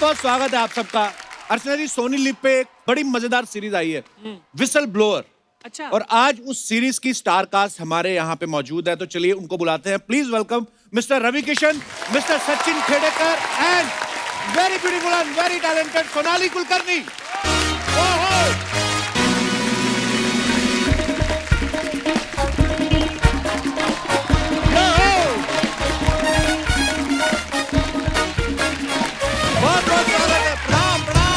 बहुत स्वागत है आप सबका। अर्चना जी, सोनी लिव पे एक बड़ी मजेदार सीरीज आई है, विसल ब्लोअर। अच्छा। और आज उस सीरीज की स्टार कास्ट हमारे यहाँ पे मौजूद है, तो चलिए उनको बुलाते हैं। Please welcome mister Ravi Kishan, mister Sachin Khedekar and very beautiful and very talented Sonali Kulkarni. बहुत बहुत स्वागत है। प्रणाम प्रणाम।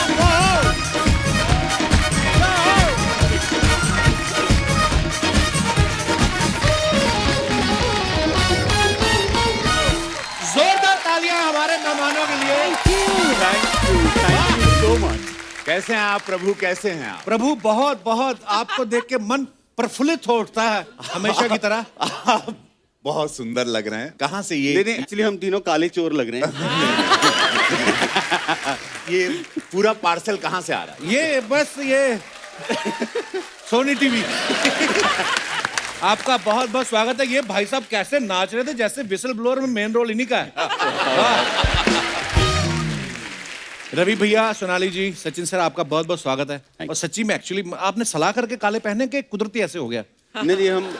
जोरदार तालियां हमारे मेहमानों के लिए। Thank you so much. कैसे हैं आप प्रभु, कैसे हैं आप? प्रभु बहुत बहुत आपको देख के मन प्रफुल्लित हो उठता है हमेशा की तरह। आप बहुत सुंदर लग रहे हैं। कहाँ से ये? नहीं, एक्चुअली हम तीनों काले चोर लग रहे हैं। ये पूरा पार्सल कहाँ से आ रहा है? ये बस ये सोनी टीवी। आपका बहुत बहुत स्वागत है। ये भाई साहब कैसे नाच रहे थे जैसे विसल ब्लोअर में मेन रोल इन्हीं का है। वाह। रवि भैया, सोनाली जी, सचिन सर, आपका बहुत बहुत स्वागत है। और सच्ची में एक्चुअली आपने सलाह करके काले पहने के कुदरती ऐसे हो गया। नहीं, हम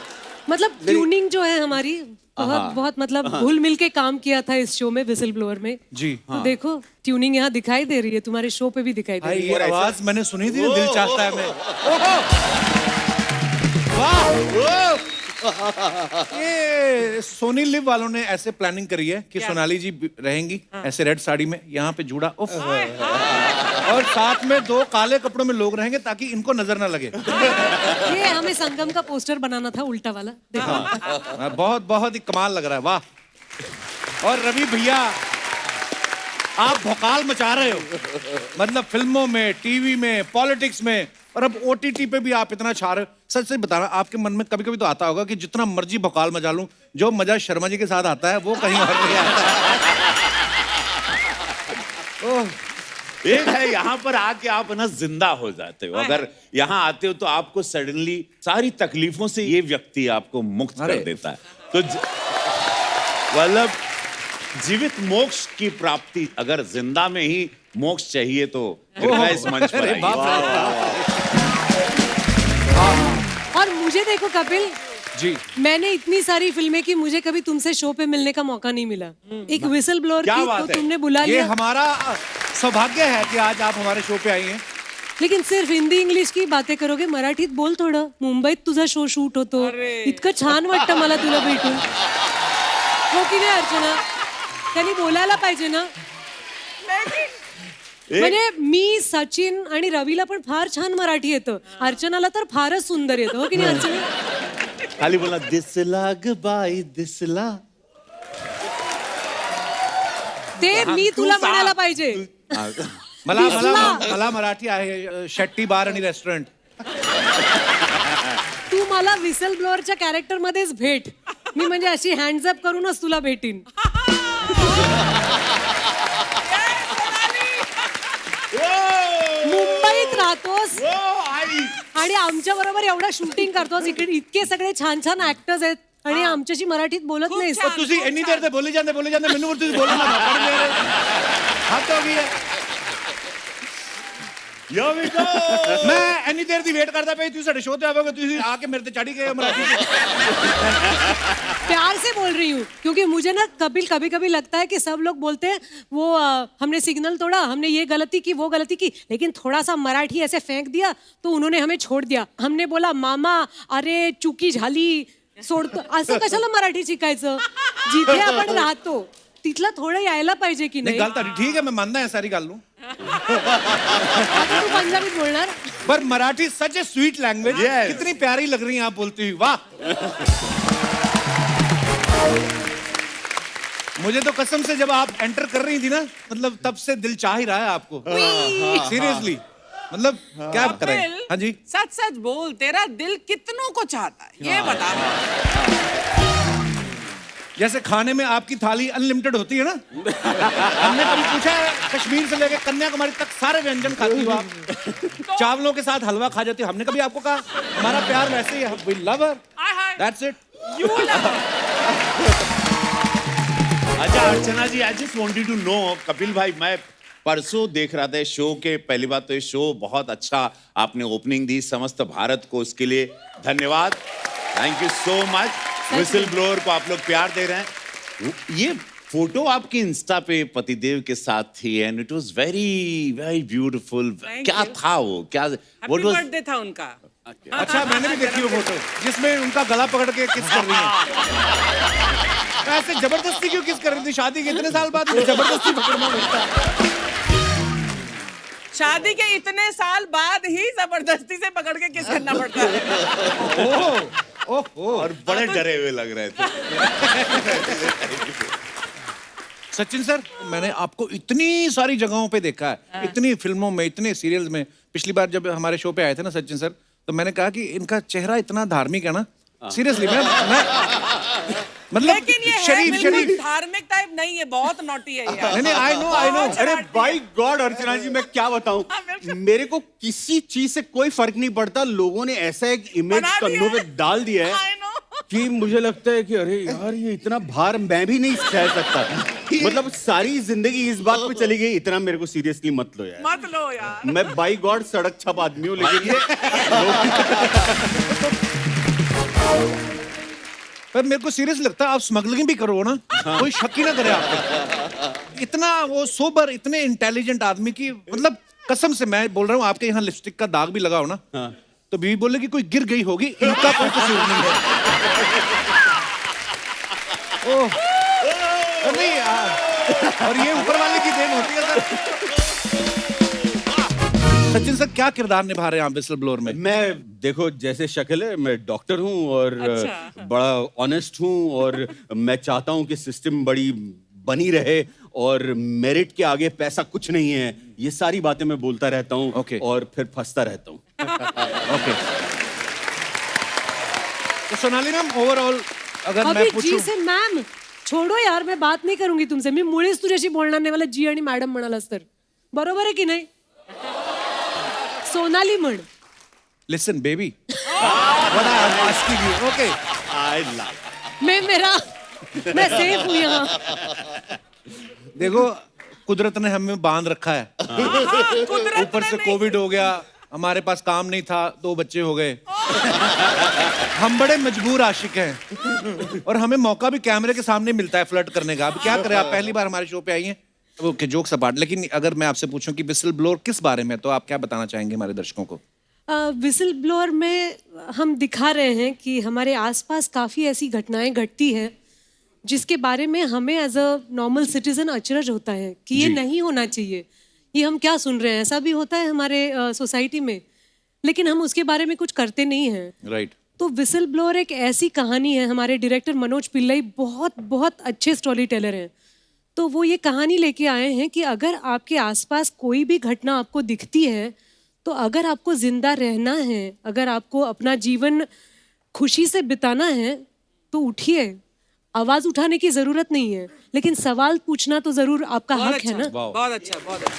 मतलब ट्यूनिंग जो है हमारी बहुत बहुत मतलब घुल मिल के काम किया था इस शो में, विसल ब्लोअर में जी। तो देखो ट्यूनिंग यहाँ दिखाई दे रही है, तुम्हारे शो पे भी दिखाई दे भाई रही ये आवाज मैंने सुनी थी, दिल चाहता है मैं। ओहो! वाह! ये सोनी लिव वालों ने ऐसे प्लानिंग करी है कि सोनाली जी रहेंगी ऐसे रेड साड़ी में, यहाँ पे जूड़ा उफ, और साथ में दो काले कपड़ों में लोग रहेंगे ताकि इनको नजर ना लगे। है। ये हमें संगम का पोस्टर बनाना था, उल्टा वाला देखो। बहुत बहुत ही कमाल लग रहा है। वाह। और रवि भैया, आप भौकाल मचा रहे हो, मतलब फिल्मों में, टीवी में, पॉलिटिक्स में, और अब ओटीटी पे भी आप इतना छा रहे हो। सच से बताना, आपके मन में कभी कभी तो आता होगा कि जितना मर्जी भौकाल मचा लूं, जो मजा शर्मा जी के साथ आता है वो कहीं और नहीं आता। एक है यहाँ पर आके आप ना जिंदा हो जाते हो। अगर यहाँ आते हो तो आपको सडनली सारी तकलीफों से ये व्यक्ति आपको मुक्त कर देता है। तो मतलब जीवित मोक्ष की प्राप्ति, अगर जिंदा में ही मोक्ष चाहिए तो कृपया इस मंच पर आइए। और मुझे देखो कपिल जी, मैंने इतनी सारी फिल्में की, मुझे कभी तुमसे शो पे मिलने का मौका नहीं मिला। एक विसल ब्लोअर क्या की बात तो है? तुमने बुला ये लिया, हमारा सौभाग्य है कि आज आप हमारे शो पे आई हैं। लेकिन सिर्फ हिंदी इंग्लिश की बातें करोगे, मराठीत बोल थोडं। मुंबईत तुझा शो शूट होतो, इतकं छान वाटतं मला तुला भेटून। हो की नाही अर्चना? त्यांनी बोलायला पाहिजे ना. म्हणजे मी, सचिन आणि रवीला पण फार छान मराठी येतं, अर्चनाला तर फारच सुंदर येतं. हो की नाही अर्चना? खाली बोला दिसला ग बाई दिसला. ते मी तुला म्हणायला पाहिजे. मला मला मला मराठी आहे, शेट्टी बार आणि रेस्टॉरंट. तू मला विसल ब्लोअरच्या कॅरेक्टर मध्येच भेट, मी म्हणजे अशी हँड्स अप करूनच तुला भेटीन. मुंबईत राहतोस आणि आमच्या बरोबर एवढं शूटिंग करतोस, इकडे इतके सगळे छान छान ऍक्टर्स आहेत आणि आमच्याशी मराठीत बोलत नाहीस. तो तुझी एनी देर ते बोली ਜਾਂਦੇ ਮੈਨੂੰ और तुझी बोलना ना पड़ मेरे हाथ हो गई है। मैं एनी देर दी वेट करता पे, तुझे शो ते आवेगा, तुझे आके मेरे ते चढ़ी गए मराठी से। प्यार से बोल रही हूँ, क्योंकि मुझे ना कपिल कभी कभी लगता है कि सब लोग बोलते हैं वो हमने सिग्नल तोड़ा, हमने ये गलती की, वो गलती की, लेकिन थोड़ा सा मराठी ऐसे फेंक दिया तो उन्होंने हमें छोड़ दिया. हमने बोला मामा अरे चुकी झाली सोडतो, असं कशाला मराठी शिकायचं? जिथे आपण राहतो तिथलं थोडं यायला पाहिजे की नाही? गल तारी ठीक है, मैं मानना है सारी गल नू, आता तू पंजाबीत बोलणार? पर मराठी सच ए स्वीट लैंग्वेज। कितनी प्यारी लग रही हैं आप बोलती हुई। वाह। मुझे तो कसम से जब आप एंटर कर रही थी ना, मतलब तब से दिल चाह ही रहा है आपको, सीरियसली। मतलब क्या करें? हाँ जी, सच सच बोल, तेरा दिल कितनों को चाहता है ये बता। जैसे खाने में आपकी थाली अनलिमिटेड होती है ना, हमने कभी पूछा है कश्मीर से लेकर कन्याकुमारी तक सारे व्यंजन खाती हो आप, चावलों के साथ हलवा खा जाती हो, हमने कभी आपको कहा? हमारा प्यार वैसे ही है, we love her, that's it. अच्छा Archana ji, I just wanted to know, Kapil भाई, मैं परसों देख रहा था इस शो के। पहली बात तो ये शो बहुत अच्छा आपने ओपनिंग दी समस्त भारत को, उसके लिए धन्यवाद। Thank you so much. Whistle blower को आप लोग प्यार दे रहे हैं। ये फोटो आपकी इंस्टा पे पतिदेव के साथ थी and it was very very beautiful. क्या था वो, क्या हैप्पी बर्थडे था उनका। अच्छा, मैंने भी देखी वो फोटो जिसमें उनका गला पकड़ के किस कर रही है। ऐसे जबरदस्ती क्यों किस कर रही थी? शादी के इतने साल बाद जबरदस्ती पकड़ना होता है। शादी के इतने साल बाद ही जबरदस्ती से पकड़ के किस करना पड़ता है। ओह, और बड़े डरे हुए लग रहे थे। सचिन सर, मैंने आपको इतनी सारी जगहों पे देखा है, इतनी फिल्मों में, इतने सीरियल्स में। पिछली बार जब हमारे शो पे आए थे ना सचिन सर, तो मैंने कहा कि इनका चेहरा इतना धार्मिक है ना। सीरियसली मैं मतलब लेकिन ये शरीफ बिल्कुल धार्मिक टाइप नहीं है, बहुत नॉटी है यार। नहीं, आई नो। अरे बाय गॉड अर्चना जी, मैं क्या बताऊं, मेरे को किसी चीज से कोई फर्क नहीं पड़ता। लोगों ने ऐसा एक इमेज बना दिया कंधों पे है। डाल दिया I है know। कि मुझे लगता है कि अरे यार ये इतना भार मैं भी नहीं सह सकता। मतलब सारी जिंदगी इस बात पे चली गई। इतना मेरे को सीरियसली मत लो यार। मत लो यार। मैं बाय गॉड सड़क छप आदमी हूँ, लेकिन ये पर मेरे को सीरियस लगता है आप स्मगलिंग भी करो ना, कोई शक ही ना करे आप पे। इतना वो सोबर, इतने इंटेलिजेंट आदमी की, मतलब कसम से मैं बोल रहा हूँ, आपके यहाँ लिपस्टिक का दाग भी लगा हो ना, तो बीवी बोले कि कोई गिर गई होगी, इनका कोई कसूर नहीं है। ओह नहीं, और ये ऊपर वाले की देन होती है सर। सचिन सर, क्या किरदार निभा रहे हैं आप विसल ब्लोअर में? मैं देखो जैसे शक्ल है, मैं डॉक्टर हूँ और अच्छा। बड़ा ऑनेस्ट हूँ, और मैं चाहता हूँ कि सिस्टम बड़ी बनी रहे और मेरिट के आगे पैसा कुछ नहीं है। ये सारी बातें मैं बोलता रहता हूँ Okay. और फिर फंसता रहता हूँ। ओके, तो सोनाली मैम, ओवरऑल अगर मैं अभी पूछूं, जी से मॅम छोडो यार, मैं बात नाही करूंगी तुमसे. मी मुळीच तुझ्याशी बोलणार नाही. मला जी आणि मॅडम म्हणालास तर बरोबर आहे की नाही? सोनाली म्हण. Listen baby, what I am asking you, okay? मैं सेफ हूँ यहाँ. देखो, कुदरत ने हमें बांध रखा है. ऊपर से कोविड हो गया, हमारे पास काम नहीं था, 2 बच्चे हो गए. हम बड़े मजबूर आशिक हैं और हमें मौका भी कैमरे के सामने मिलता है फ्लर्ट करने का. अब क्या करें, आप पहली बार हमारे शो पे आई हैं. ओके, जोक्स अपार्ट, लेकिन अगर मैं आपसे पूछूं कि विसल ब्लोअर किस बारे में, तो आप क्या बताना चाहेंगे हमारे दर्शकों को? विसल ब्लोअर में हम दिखा रहे हैं कि हमारे आसपास काफ़ी ऐसी घटनाएं घटती हैं जिसके बारे में हमें एज अ नॉर्मल सिटीजन अचरज होता है कि ये नहीं होना चाहिए, ये हम क्या सुन रहे हैं. ऐसा भी होता है हमारे सोसाइटी में, लेकिन हम उसके बारे में कुछ करते नहीं हैं. राइट. तो विसल ब्लोअर एक ऐसी कहानी है. हमारे डायरेक्टर मनोज पिल्लई बहुत बहुत अच्छे स्टोरी टेलर हैं. तो वो ये कहानी लेके आए हैं कि अगर आपके आसपास कोई भी घटना आपको दिखती है, तो अगर आपको जिंदा रहना है, अगर आपको अपना जीवन खुशी से बिताना है, तो उठिए. आवाज उठाने की जरूरत नहीं है, लेकिन सवाल पूछना तो जरूर आपका हक है ना. बहुत अच्छा, बहुत अच्छा.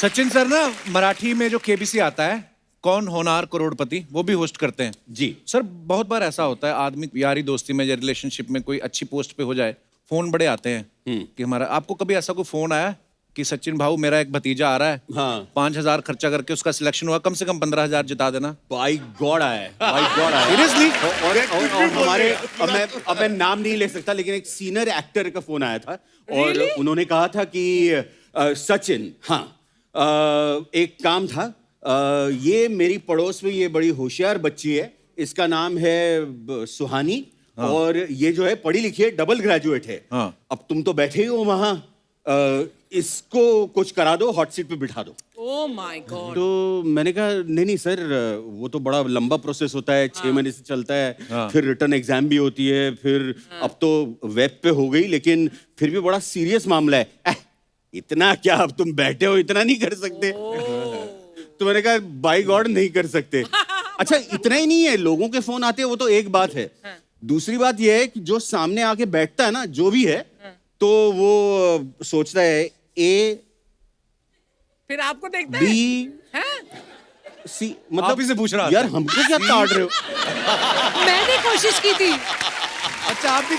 सचिन सर ना मराठी में जो केबीसी आता है, कौन होनार करोड़पति, वो भी होस्ट करते हैं. जी सर, बहुत बार ऐसा होता है आदमी यारी दोस्ती में या रिलेशनशिप में कोई अच्छी पोस्ट पे हो जाए, फोन बड़े आते हैं कि हमारा. आपको कभी ऐसा कोई फोन आया कि सचिन भाऊ, मेरा एक भतीजा आ रहा है, हाँ. 5,000 खर्चा करके उसका सिलेक्शन हुआ, कम से कम 15,000 जिता देना? बाय गॉड आया, बाय गॉड आया. सीरियसली? और हमारे, अब मैं नाम नहीं ले सकता, लेकिन एक सीनियर एक्टर का फोन आया था और उन्होंने कहा था कि सचिन, हाँ, एक काम था, ये मेरी पड़ोस में ये बड़ी होशियार बच्ची है, इसका नाम है सुहानी. हाँ. और ये जो है पढ़ी लिखी है, डबल ग्रेजुएट है. हाँ. अब तुम तो बैठे ही हो वहां, इसको कुछ करा दो, हॉट सीट पे बिठा दो. Oh my God. तो मैंने कहा नहीं सर, वो तो बड़ा लंबा प्रोसेस होता है, 6 महीने से चलता है. हाँ. फिर रिटर्न एग्जाम भी होती है, फिर अब तो वेब पे हो गई, लेकिन फिर भी बड़ा सीरियस मामला है. इतना क्या, अब तुम बैठे हो, इतना नहीं कर सकते? तो मैंने कहा बाय गॉड नहीं कर सकते. अच्छा, इतना ही नहीं है, लोगों के फोन आते हैं, वो तो एक बात है. दूसरी बात यह है कि जो सामने आके बैठता है ना, जो भी है, तो वो सोचता है ए फिर आपको देखता है? बी हैं? सी, आप ही से पूछ रहा था. यार हमको क्या काट रहे हो? मैंने कोशिश की थी. अच्छा आप भी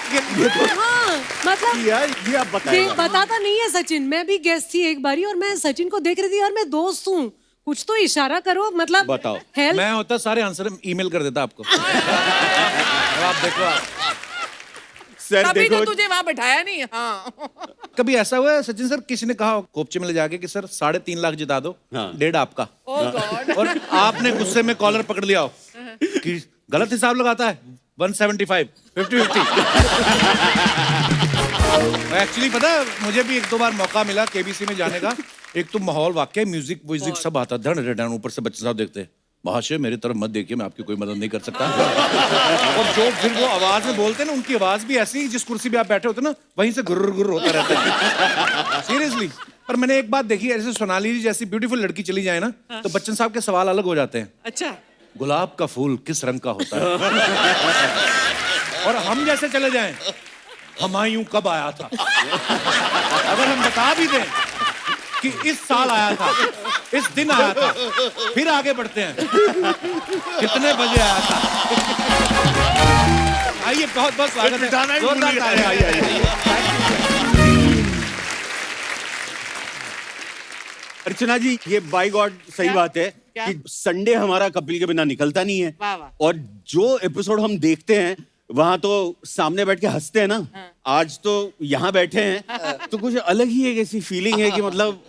हाँ मतलब यार ये आप बताइए। बताता नहीं है सचिन। मैं भी गेस्ट थी एक बारी और मैं सचिन को देख रही थी, यार मैं दोस्त हूँ, कुछ तो इशारा करो, मतलब बताओ। हेल्प। मैं होता सारे आंसर ईमेल कर देता आपको। अब आप देखो सर तभी देखो, तो तुझे वहां बैठाया नहीं। हाँ कभी ऐसा हुआ है सचिन सर किसी ने कहा कोपचे में ले जाके कि सर 3.5 लाख जिता दो, हाँ। 1.5 आपका, ओ गॉड। और आपने गुस्से में कॉलर पकड़ लिया हो कि गलत हिसाब लगाता है, 175 50-50। एक्चुअली पता है मुझे भी 1-2 बार मौका मिला केबीसी में जाने का। एक तो माहौल वाकई म्यूजिक व्यूजिक सब आता, धड़ धड़ ऊपर से बच्चे साहब देखते हैं, महाशय मेरी तरफ मत देखिए, मैं आपकी कोई मदद नहीं कर सकता। और जो फिर वो आवाज में बोलते हैं ना, उनकी आवाज भी ऐसी, जिस कुर्सी पे आप बैठे होते ना वहीं से गुर्र गुर्र होता रहता है। सीरियसली। पर मैंने एक बात देखी, ऐसे सोनाली जी जैसी ब्यूटीफुल लड़की चली जाए ना तो बच्चन साहब के सवाल अलग हो जाते हैं। अच्छा गुलाब का फूल किस रंग का होता है? और हम जैसे चले जाएं, हुमायूं कब आया था? अगर हम बता भी दें कि इस साल आया था, इस दिन आया था, फिर आगे बढ़ते हैं, कितने बजे आया था? आइए, बहुत बहुत स्वागत है, जोरदार तालियां, आइए। अर्चना जी ये बाय गॉड सही क्या? बात है क्या? कि संडे हमारा कपिल के बिना निकलता नहीं है। वाह, वाह। और जो एपिसोड हम देखते हैं वहां तो सामने बैठ के हंसते हैं ना, आज तो यहाँ बैठे हैं तो कुछ अलग ही एक ऐसी फीलिंग है कि मतलब,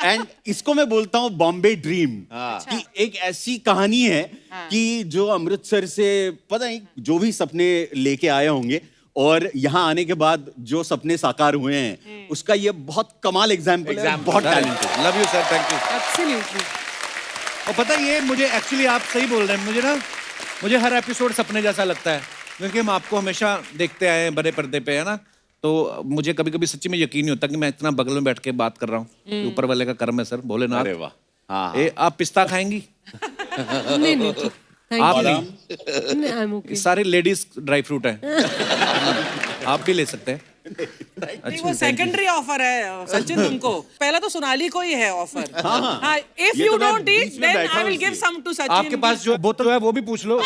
एंड इसको मैं बोलता हूँ बॉम्बे ड्रीम, कि एक ऐसी कहानी है कि जो अमृतसर से पता नहीं जो भी सपने लेके आए होंगे और यहाँ आने के बाद जो सपने साकार हुए हैं उसका ये बहुत कमाल एग्जाम्पल है, बहुत talented. Love you sir, thank you. Absolutely. और पता है ये मुझे एक्चुअली आप सही बोल रहे हैं, मुझे हर एपिसोड सपने जैसा लगता है, क्योंकि हम आपको हमेशा देखते आए हैं बड़े पर्दे पे, है ना। तो मुझे कभी कभी सच्ची में यकीन नहीं होता कि मैं इतना बगल में बैठ के बात कर रहा हूँ। ऊपर वाले का कर्म है सर, भोलेनाथ। अरे वाह। हाँ ए, आप पिस्ता खाएंगी? नहीं नहीं थैंक आप यू। नहीं, आई एम ओके। सारे लेडीज ड्राई फ्रूट हैं। आप भी ले सकते हैं। नहीं, वो सेकेंडरी ऑफर है सचिन तुमको। पहला तो सोनाली को ही है ऑफर। हाँ, इफ ये यू तो मैं डोंट ईट बीच में देन बैठा आई विल हूँ गिव इसलिए। सम टू सचिन। आपके पास जो बोतल है वो भी पूछ लो।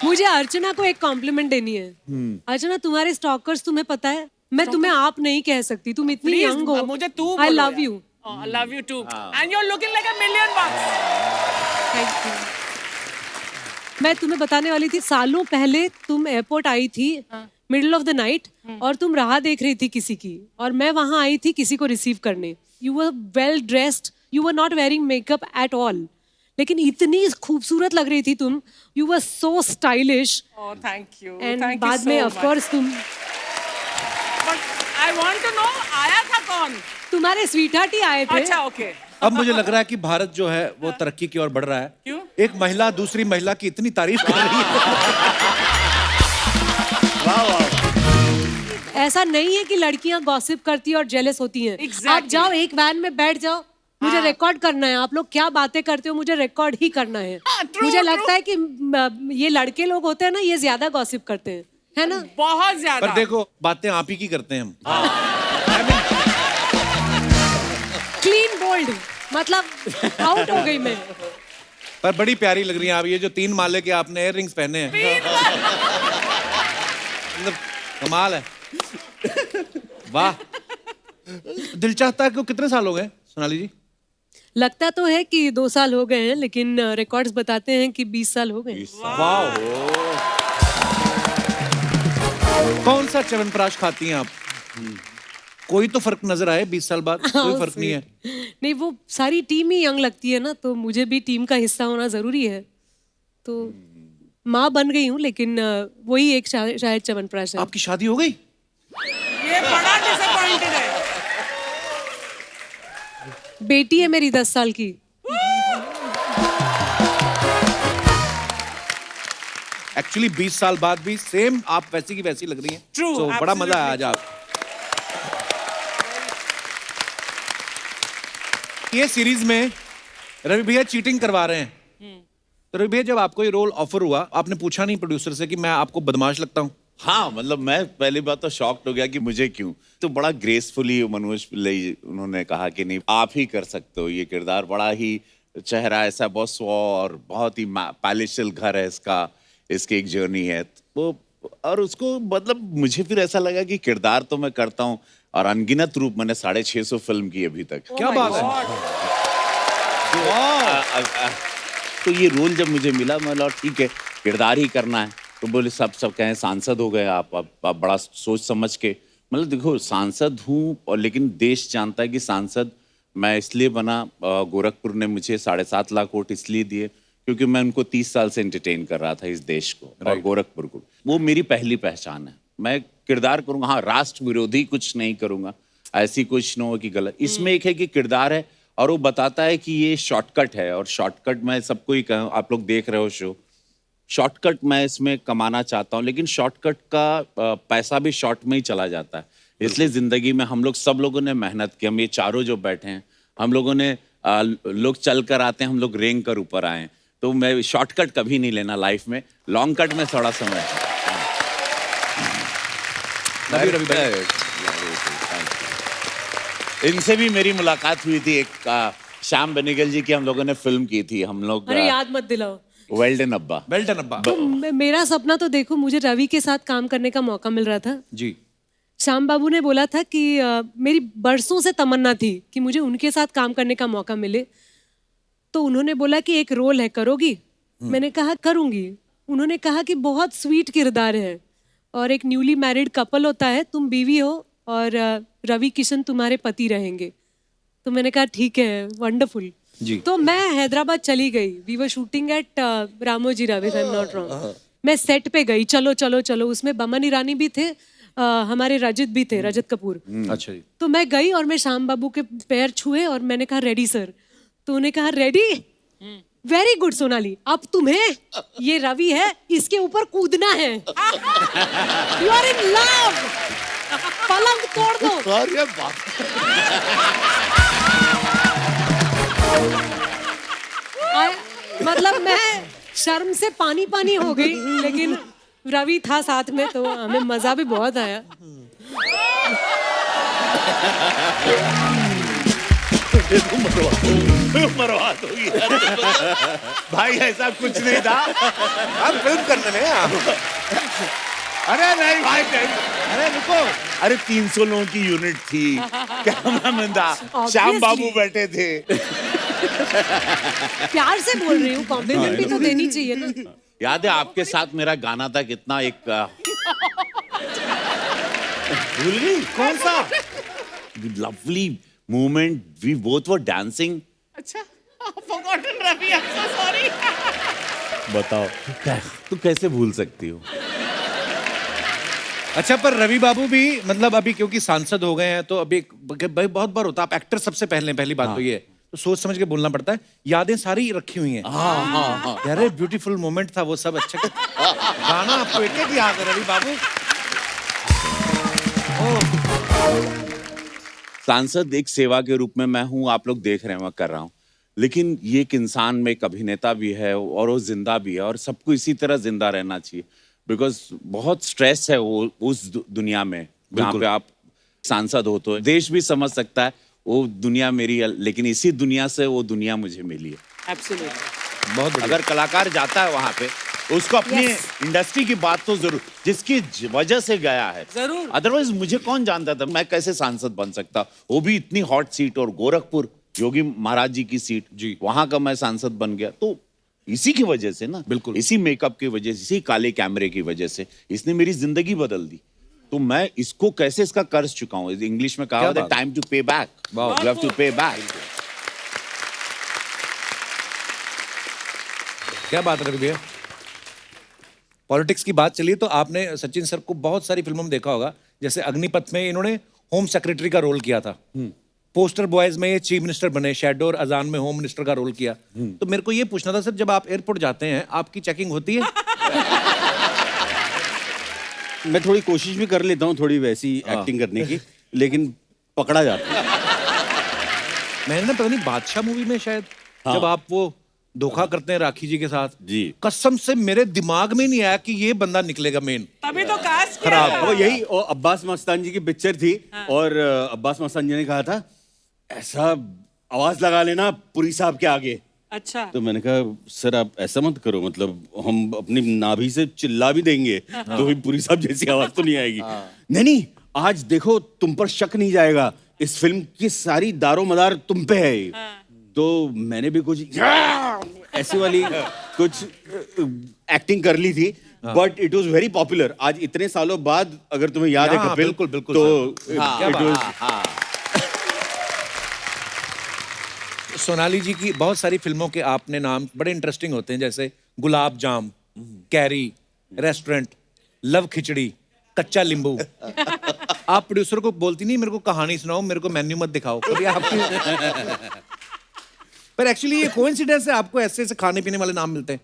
मुझे अर्चना को एक कॉम्प्लीमेंट देनी है। अर्चना तुम्हारे स्टॉकर्स तुम्हें पता है, मैं तुम्हें आप नहीं कह सकती, तुम इतनी Please, यंग हो। मुझे तू आई बोलो लव यार। You. I love you too. And you're looking like $1,000,000 bucks. Thank you. मैं तुम्हें बताने वाली थी, सालों पहले तुम एयरपोर्ट आई थी मिडिल ऑफ द नाइट और तुम राह देख रही थी किसी की, और मैं वहां आई थी किसी को रिसीव करने। You were well dressed, you were not wearing makeup at all, लेकिन इतनी खूबसूरत लग रही थी तुम। You were so stylish. Oh, thank you. And Thank you बाद so में much. ऑफ कोर्स तुम, But I want to know, आया था कौन? तुम्हारे स्वीटहार्ट ही आए थे। अच्छा, okay. अब मुझे लग रहा है कि भारत जो है वो तरक्की की ओर बढ़ रहा है। क्यों? एक महिला दूसरी महिला की इतनी तारीफ कर रही है। ऐसा नहीं है कि लड़कियां गॉसिप करती हैं और जेलस होती हैं। Exactly. आप जाओ एक वैन में बैठ जाओ, मुझे रिकॉर्ड करना है, आप लोग क्या बातें करते हो मुझे रिकॉर्ड ही करना है। true, मुझे true. लगता है कि ये लड़के लोग होते हैं ना, ये ज्यादा गॉसिप करते हैं, है ना। बहुत ज्यादा। पर देखो बातें आप ही की करते हैं हम। क्लीन बोल्ड, मतलब आउट हो गई मैं। पर बड़ी प्यारी लग रही हैं आप। ये जो 3 माले के आपने इयर रिंग्स पहने हैं, मतलब कमाल है। वाह। दिल चाहता है कि कितने साल हो गए सोनाली जी? लगता तो है कि 2 साल हो गए हैं, लेकिन रिकॉर्ड्स बताते हैं कि 20 साल हो गए। वाह। कौन सा च्यवनप्राश खाती हैं आप? कोई तो फर्क नजर आए 20 साल बाद? कोई फर्क नहीं है। नहीं, वो सारी टीम ही यंग लगती है ना, तो मुझे भी टीम का हिस्सा होना जरूरी है। तो माँ बन गई हूँ, लेकिन वही एक शायद च्यवनप्राश है। आपकी शादी हो गई? ये बड़ा डिसअपॉइंटेड है। बेटी है मेरी 10 साल की। एक्चुअली 20 साल बाद भी सेम आप वैसी की वैसी लग रही हैं। True, तो बड़ा मजा आया आज absolutely. आप। ये सीरीज में रवि भैया चीटिंग करवा रहे हैं। तो रवि भैया जब आपको ये रोल ऑफर हुआ, आपने पूछा नहीं प्रोड्यूसर से कि मैं आपको बदमाश लगता हूँ? हाँ मतलब मैं पहली बात तो शॉक्ड हो गया कि मुझे क्यों, तो बड़ा ग्रेसफुली मनोज पिल्लई उन्होंने कहा कि नहीं आप ही कर सकते हो ये किरदार, बड़ा ही चेहरा ऐसा बहुत स्व और बहुत ही पैलेशियल घर है इसका, इसकी एक जर्नी है वो, और उसको मतलब मुझे फिर ऐसा लगा कि किरदार तो मैं करता हूँ और अनगिनत रूप मैंने 650 फिल्म की अभी तक। क्या बात है। तो ये रोल जब मुझे मिला मैं बोला ठीक है किरदार ही करना है, तो बोले सब कहें सांसद हो गए आप, अब बड़ा सोच समझ के, मतलब देखो सांसद हूँ और लेकिन देश जानता है कि सांसद मैं इसलिए बना, गोरखपुर ने मुझे 7.5 लाख वोट इसलिए दिए क्योंकि मैं उनको 30 साल से एंटरटेन कर रहा था इस देश को और गोरखपुर को, वो मेरी पहली पहचान है। मैं किरदार करूँगा, हाँ राष्ट्र विरोधी कुछ नहीं करूँगा, ऐसी कुछ न हो कि गलत, इसमें एक है कि किरदार है और वो बताता है कि ये शॉर्टकट है, और शॉर्टकट मैं सबको ही कहूँ, आप लोग देख रहे हो शो, शॉर्टकट मैं इसमें कमाना चाहता हूँ लेकिन शॉर्टकट का पैसा भी शॉर्ट में ही चला जाता है, इसलिए जिंदगी में हम लोग सब लोगों ने मेहनत की, हम ये चारों जो बैठे हैं हम लोगों ने लोग चल कर आते हैं, हम लोग रेंग कर ऊपर आए हैं, तो मैं शॉर्टकट कभी नहीं लेना लाइफ में, लॉन्ग कट में थोड़ा समय। इनसे भी मेरी मुलाकात हुई थी, एक श्याम बेनेगल जी की हम लोगों ने फिल्म की थी, हम लोग अरे याद मत दिलाओ। वेल्डन अब्बा। वेल्टन अब्बा। तो मेरा सपना तो देखो, मुझे रवि के साथ काम करने का मौका मिल रहा था। जी। श्याम बाबू ने बोला था कि मेरी बरसों से तमन्ना थी कि मुझे उनके साथ काम करने का मौका मिले, तो उन्होंने बोला कि एक रोल है, करोगी? मैंने कहा करूंगी। उन्होंने कहा कि बहुत स्वीट किरदार है और एक न्यूली मैरिड कपल होता है, तुम बीवी हो और रवि किशन तुम्हारे पति रहेंगे। तो मैंने कहा ठीक है, वंडरफुल। तो मैं हैदराबाद चली गई, we were shooting at Ramoji Rao, if I am not wrong. मैं सेट पे गई, चलो चलो चलो, उसमें बमन ईरानी भी थे, हमारे रजत भी थे, रजत कपूर। अच्छा जी। तो मैं गई और मैं श्याम बाबू के पैर छुए और मैंने कहा रेडी सर, तो उन्होंने कहा रेडी, वेरी गुड सोनाली, अब तुम्हें ये रवि है इसके ऊपर कूदना है, यू आर इन लव, पलंग तोड़ दो। अरे बाप। मतलब मैं शर्म से पानी पानी हो गई, लेकिन रवि था साथ में तो हमें मजा भी बहुत आया। मरवा दोगी भाई, ऐसा कुछ नहीं था, हम फिल्म करने में आप। अरे नहीं भाई अरे रुको, अरे 300 लोगों की यूनिट थी, कैमरामैन था, श्याम बाबू बैठे थे। प्यार से बोल रही हूँ, कॉम्प्लीमेंट भी तो देनी चाहिए ना। याद है आपके साथ मेरा गाना था कितना, एक भूल गई कौन सा, lovely moment, we both were dancing. अच्छा, forgotten Ravi, I'm so sorry। बताओ तू कैसे भूल सकती हो। अच्छा, पर रवि बाबू भी मतलब अभी क्योंकि सांसद हो गए हैं तो अभी भाई बहुत बार होता है, आप एक्टर सबसे पहली बात तो ये है, तो सोच समझ के बोलना पड़ता है, यादें सारी रखी हुई हैं। यार ब्यूटीफुल मोमेंट था वो सब, अच्छा गाना आपको एक एक याद है रवि बाबू। सांसद एक सेवा के रूप में मैं हूं, आप लोग देख रहे हैं मैं कर रहा हूं, लेकिन ये एक इंसान में एक अभिनेता भी है और वो जिंदा भी है, और सबको इसी तरह जिंदा रहना चाहिए, बिकॉज बहुत स्ट्रेस है वो उस दुनिया में जहाँ पे आप सांसद हो, तो देश भी समझ सकता है वो दुनिया मेरी है, लेकिन इसी दुनिया से वो दुनिया मुझे मिली है। Absolutely। बहुत अगर कलाकार जाता है वहां पे उसको अपनी इंडस्ट्री की बात तो जरूर, जिसकी वजह से गया है जरूर, अदरवाइज मुझे कौन जानता था, मैं कैसे सांसद बन सकता, वो भी इतनी हॉट सीट, और गोरखपुर योगी महाराज जी की सीट जी, वहां का मैं सांसद बन गया, तो इसी की वजह से ना, बिल्कुल इसी मेकअप की वजह से, इसी काले कैमरे की वजह से इसने मेरी जिंदगी बदल दी, तो मैं इसको कैसे इसका कर्ज चुकाऊं, इंग्लिश में कहा होता है टाइम टू पे बैक, यू हैव टू पे बैक। क्या बात रवि भैया। पॉलिटिक्स की बात चली तो आपने सचिन सर को बहुत सारी फिल्मों में देखा होगा, जैसे अग्निपथ में इन्होंने होम सेक्रेटरी का रोल किया था, पोस्टर बॉयज में ये चीफ मिनिस्टर बने, शैडो और अजान में होम मिनिस्टर का रोल किया। तो मेरे को ये पूछना था सर, जब आप एयरपोर्ट जाते हैं आपकी चेकिंग होती है? मैं थोड़ी कोशिश भी कर लेता हूँ थोड़ी वैसी एक्टिंग करने की, लेकिन पकड़ा जाता है। मैंने ना पता नहीं बादशाह मूवी में शायद जब आप वो धोखा करते हैं राखी जी के साथ जी। कसम से मेरे दिमाग में नहीं आया कि ये बंदा निकलेगा मेन। तभी तो कास्ट खराब। किया। वो यही और अब्बास मस्तान जी की पिक्चर थी और अब्बास मस्तान जी ने कहा था ऐसा आवाज लगा लेना पुरी साहब के आगे। अच्छा तो मैंने कहा सर आप ऐसा मत करो, मतलब हम अपनी नाभि से चिल्ला भी देंगे तो भी पुरी साहब जैसी आवाज तो नहीं आएगी। नहीं नहीं, आज देखो तुम पर शक नहीं जाएगा, इस फिल्म की सारी दारो मदार तुम पे है। तो मैंने भी कुछ ऐसी वाली कुछ एक्टिंग कर ली थी, but it was very popular. आज इतने सालों बाद अगर तुम्हें याद है हाँ, कपिल, बिल्कुल, बिल्कुल, तो क्या it बात। was- सोनाली जी की बहुत सारी फिल्मों के आपने नाम बड़े इंटरेस्टिंग होते हैं, जैसे गुलाब जाम, कैरी, रेस्टोरेंट, लव खिचड़ी, कच्चा नींबू। आप प्रोड्यूसर को बोलती नहीं मेरे को कहानी सुनाओ, मेरे को मेन्यू मत दिखाओ कभी आपकी। पर एक्चुअली ये कोइंसिडेंस है, आपको ऐसे ऐसे खाने पीने वाले नाम मिलते हैं।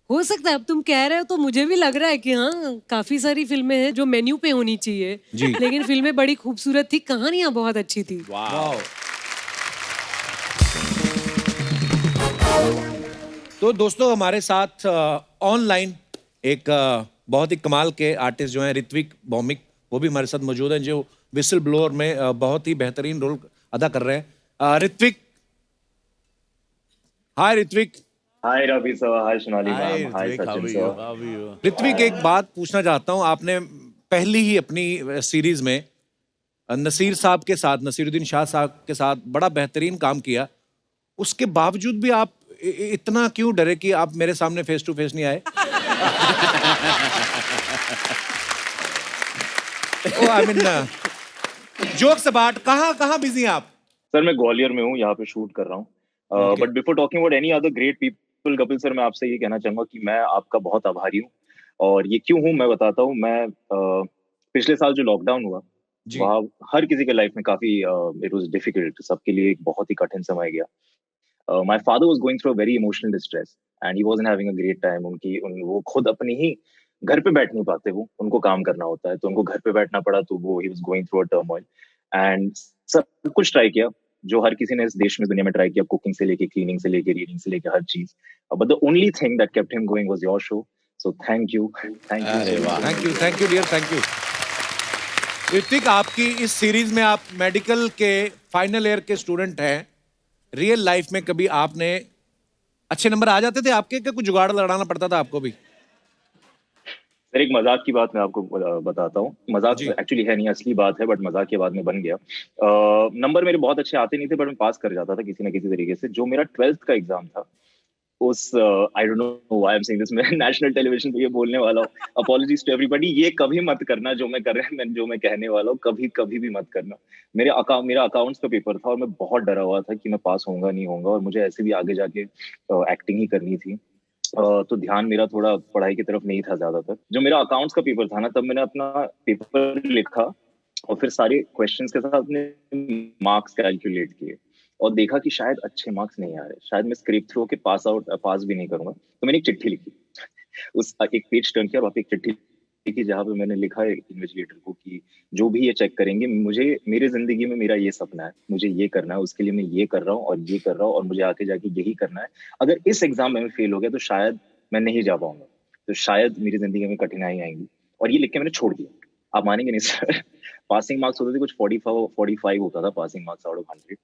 हो सकता है, अब तुम कह रहे हो तो मुझे भी लग रहा है कि हाँ काफी सारी फिल्में हैं जो मेन्यू पे होनी चाहिए जी। लेकिन फिल्में बड़ी खूबसूरत थी, कहानियां बहुत अच्छी थी। वाह। तो दोस्तों हमारे साथ ऑनलाइन एक बहुत ही कमाल के आर्टिस्ट जो हैं ऋत्विक भौमिक, वो भी हमारे साथ मौजूद हैं, जो विसल ब्लोअर में बहुत ही बेहतरीन रोल अदा कर रहे हैं। ऋत्विक, हाय ऋत्विक। हाय रवि सर, हाय सोनाली Hi, मैम, हाय Ritvik, सचिन सर। ऋत्विक एक बात पूछना चाहता हूँ, आपने पहली ही अपनी सीरीज में नसीर साहब के साथ, नसीरुद्दीन शाह साहब के साथ बड़ा बेहतरीन काम किया, उसके बावजूद भी आप इतना क्यों डरे कि आप मेरे सामने फेस टू फेस नहीं आए? आई मीन जोक्स अबाउट, कहाँ बिजी हैं आप? सर मैं ग्वालियर में हूँ, यहाँ पे शूट कर रहा हूँ। But before talking about any other great people, Kapil sir मैं आपसे ये कहना चाहूंगा कि मैं आपका बहुत आभारी हूँ। और ये क्यों हूँ मैं बताता हूँ। मैं पिछले साल जो लॉकडाउन हुआ, वहाँ हर किसी के लाइफ में काफी इट वाज डिफिकल्ट, सबके लिए एक बहुत ही कठिन समय गया। My father was going through a very emotional distress and he wasn't having a great time. वो खुद अपनी ही घर पे बैठ नहीं पाते, वो उनको काम करना होता है, तो उनको घर पे बैठना पड़ा, तो वो he was going through a turmoil and सब कुछ ट्राई किया जो हर किसी ने इस देश में दुनिया में ट्राई किया, कुकिंग से लेके, क्लीनिंग से लेके, रीडिंग से लेके, हर चीज। But the only thing that kept him going was your show. So thank you thank you dear, thank you. Hrithik, आपकी इस सीरीज में आप मेडिकल के फाइनल ईयर के स्टूडेंट हैं। रियल लाइफ में कभी आपने अच्छे नंबर आ जाते थे आपके, क्या कुछ जुगाड़ लड़ाना पड़ता था आपको भी? सर एक मजाक की बात मैं आपको बताता हूँ। मजाक एक्चुअली है नहीं, असली बात है, बट मजाक के बाद में बन गया। नंबर मेरे बहुत अच्छे आते नहीं थे, बट मैं पास कर जाता था किसी ना किसी तरीके से। जो मेरा 12th का एग्जाम था, उस I don't know why I am saying this, मैं नेशनल टेलीविजन पे ये बोलने वाला हूँ, अपॉलॉजीज टू एवरीबॉडी, ये कभी मत करना जो मैं कर रहा हूँ, जो मैं कहने वाला हूँ, कभी भी मत करना। मेरा अकाउंट्स का पेपर था और मैं बहुत डरा हुआ था कि मैं पास होऊंगा नहीं होऊंगा, और मुझे ऐसे भी आगे जाके एक्टिंग ही करनी थी। तो ध्यान मेरा थोड़ा पढ़ाई की तरफ नहीं था ज्यादातर। जो मेरा अकाउंट्स का पेपर था ना, तब मैंने अपना पेपर लिखा और फिर सारे क्वेश्चंस के साथ अपने मार्क्स कैलकुलेट किए और देखा कि शायद अच्छे मार्क्स नहीं आ रहे, शायद मैं स्क्रेप थ्रू के पास भी नहीं करूंगा। तो मैंने एक चिट्ठी लिखी, उस एक पेज टर्न किया और वहाँ पे एक चिट्ठी लिखी जहाँ पे मैंने लिखा है इन्वेस्टिगेटर को कि जो भी ये चेक करेंगे, मुझे मेरे जिंदगी में मेरा ये सपना है, मुझे ये करना है, उसके लिए मैं ये कर रहा हूँ और ये कर रहा हूँ और मुझे आगे जाके यही करना है। अगर इस एग्जाम में मैं फेल हो गया तो शायद मैं नहीं जा पाऊंगा, तो शायद मेरी जिंदगी में कठिनाई आएंगी। और ये लिख के मैंने छोड़ दिया। आप मानेंगे नहीं सर, पासिंग मार्क्स होते थे कुछ 45 होता था पासिंग मार्क्स आउट ऑफ 100।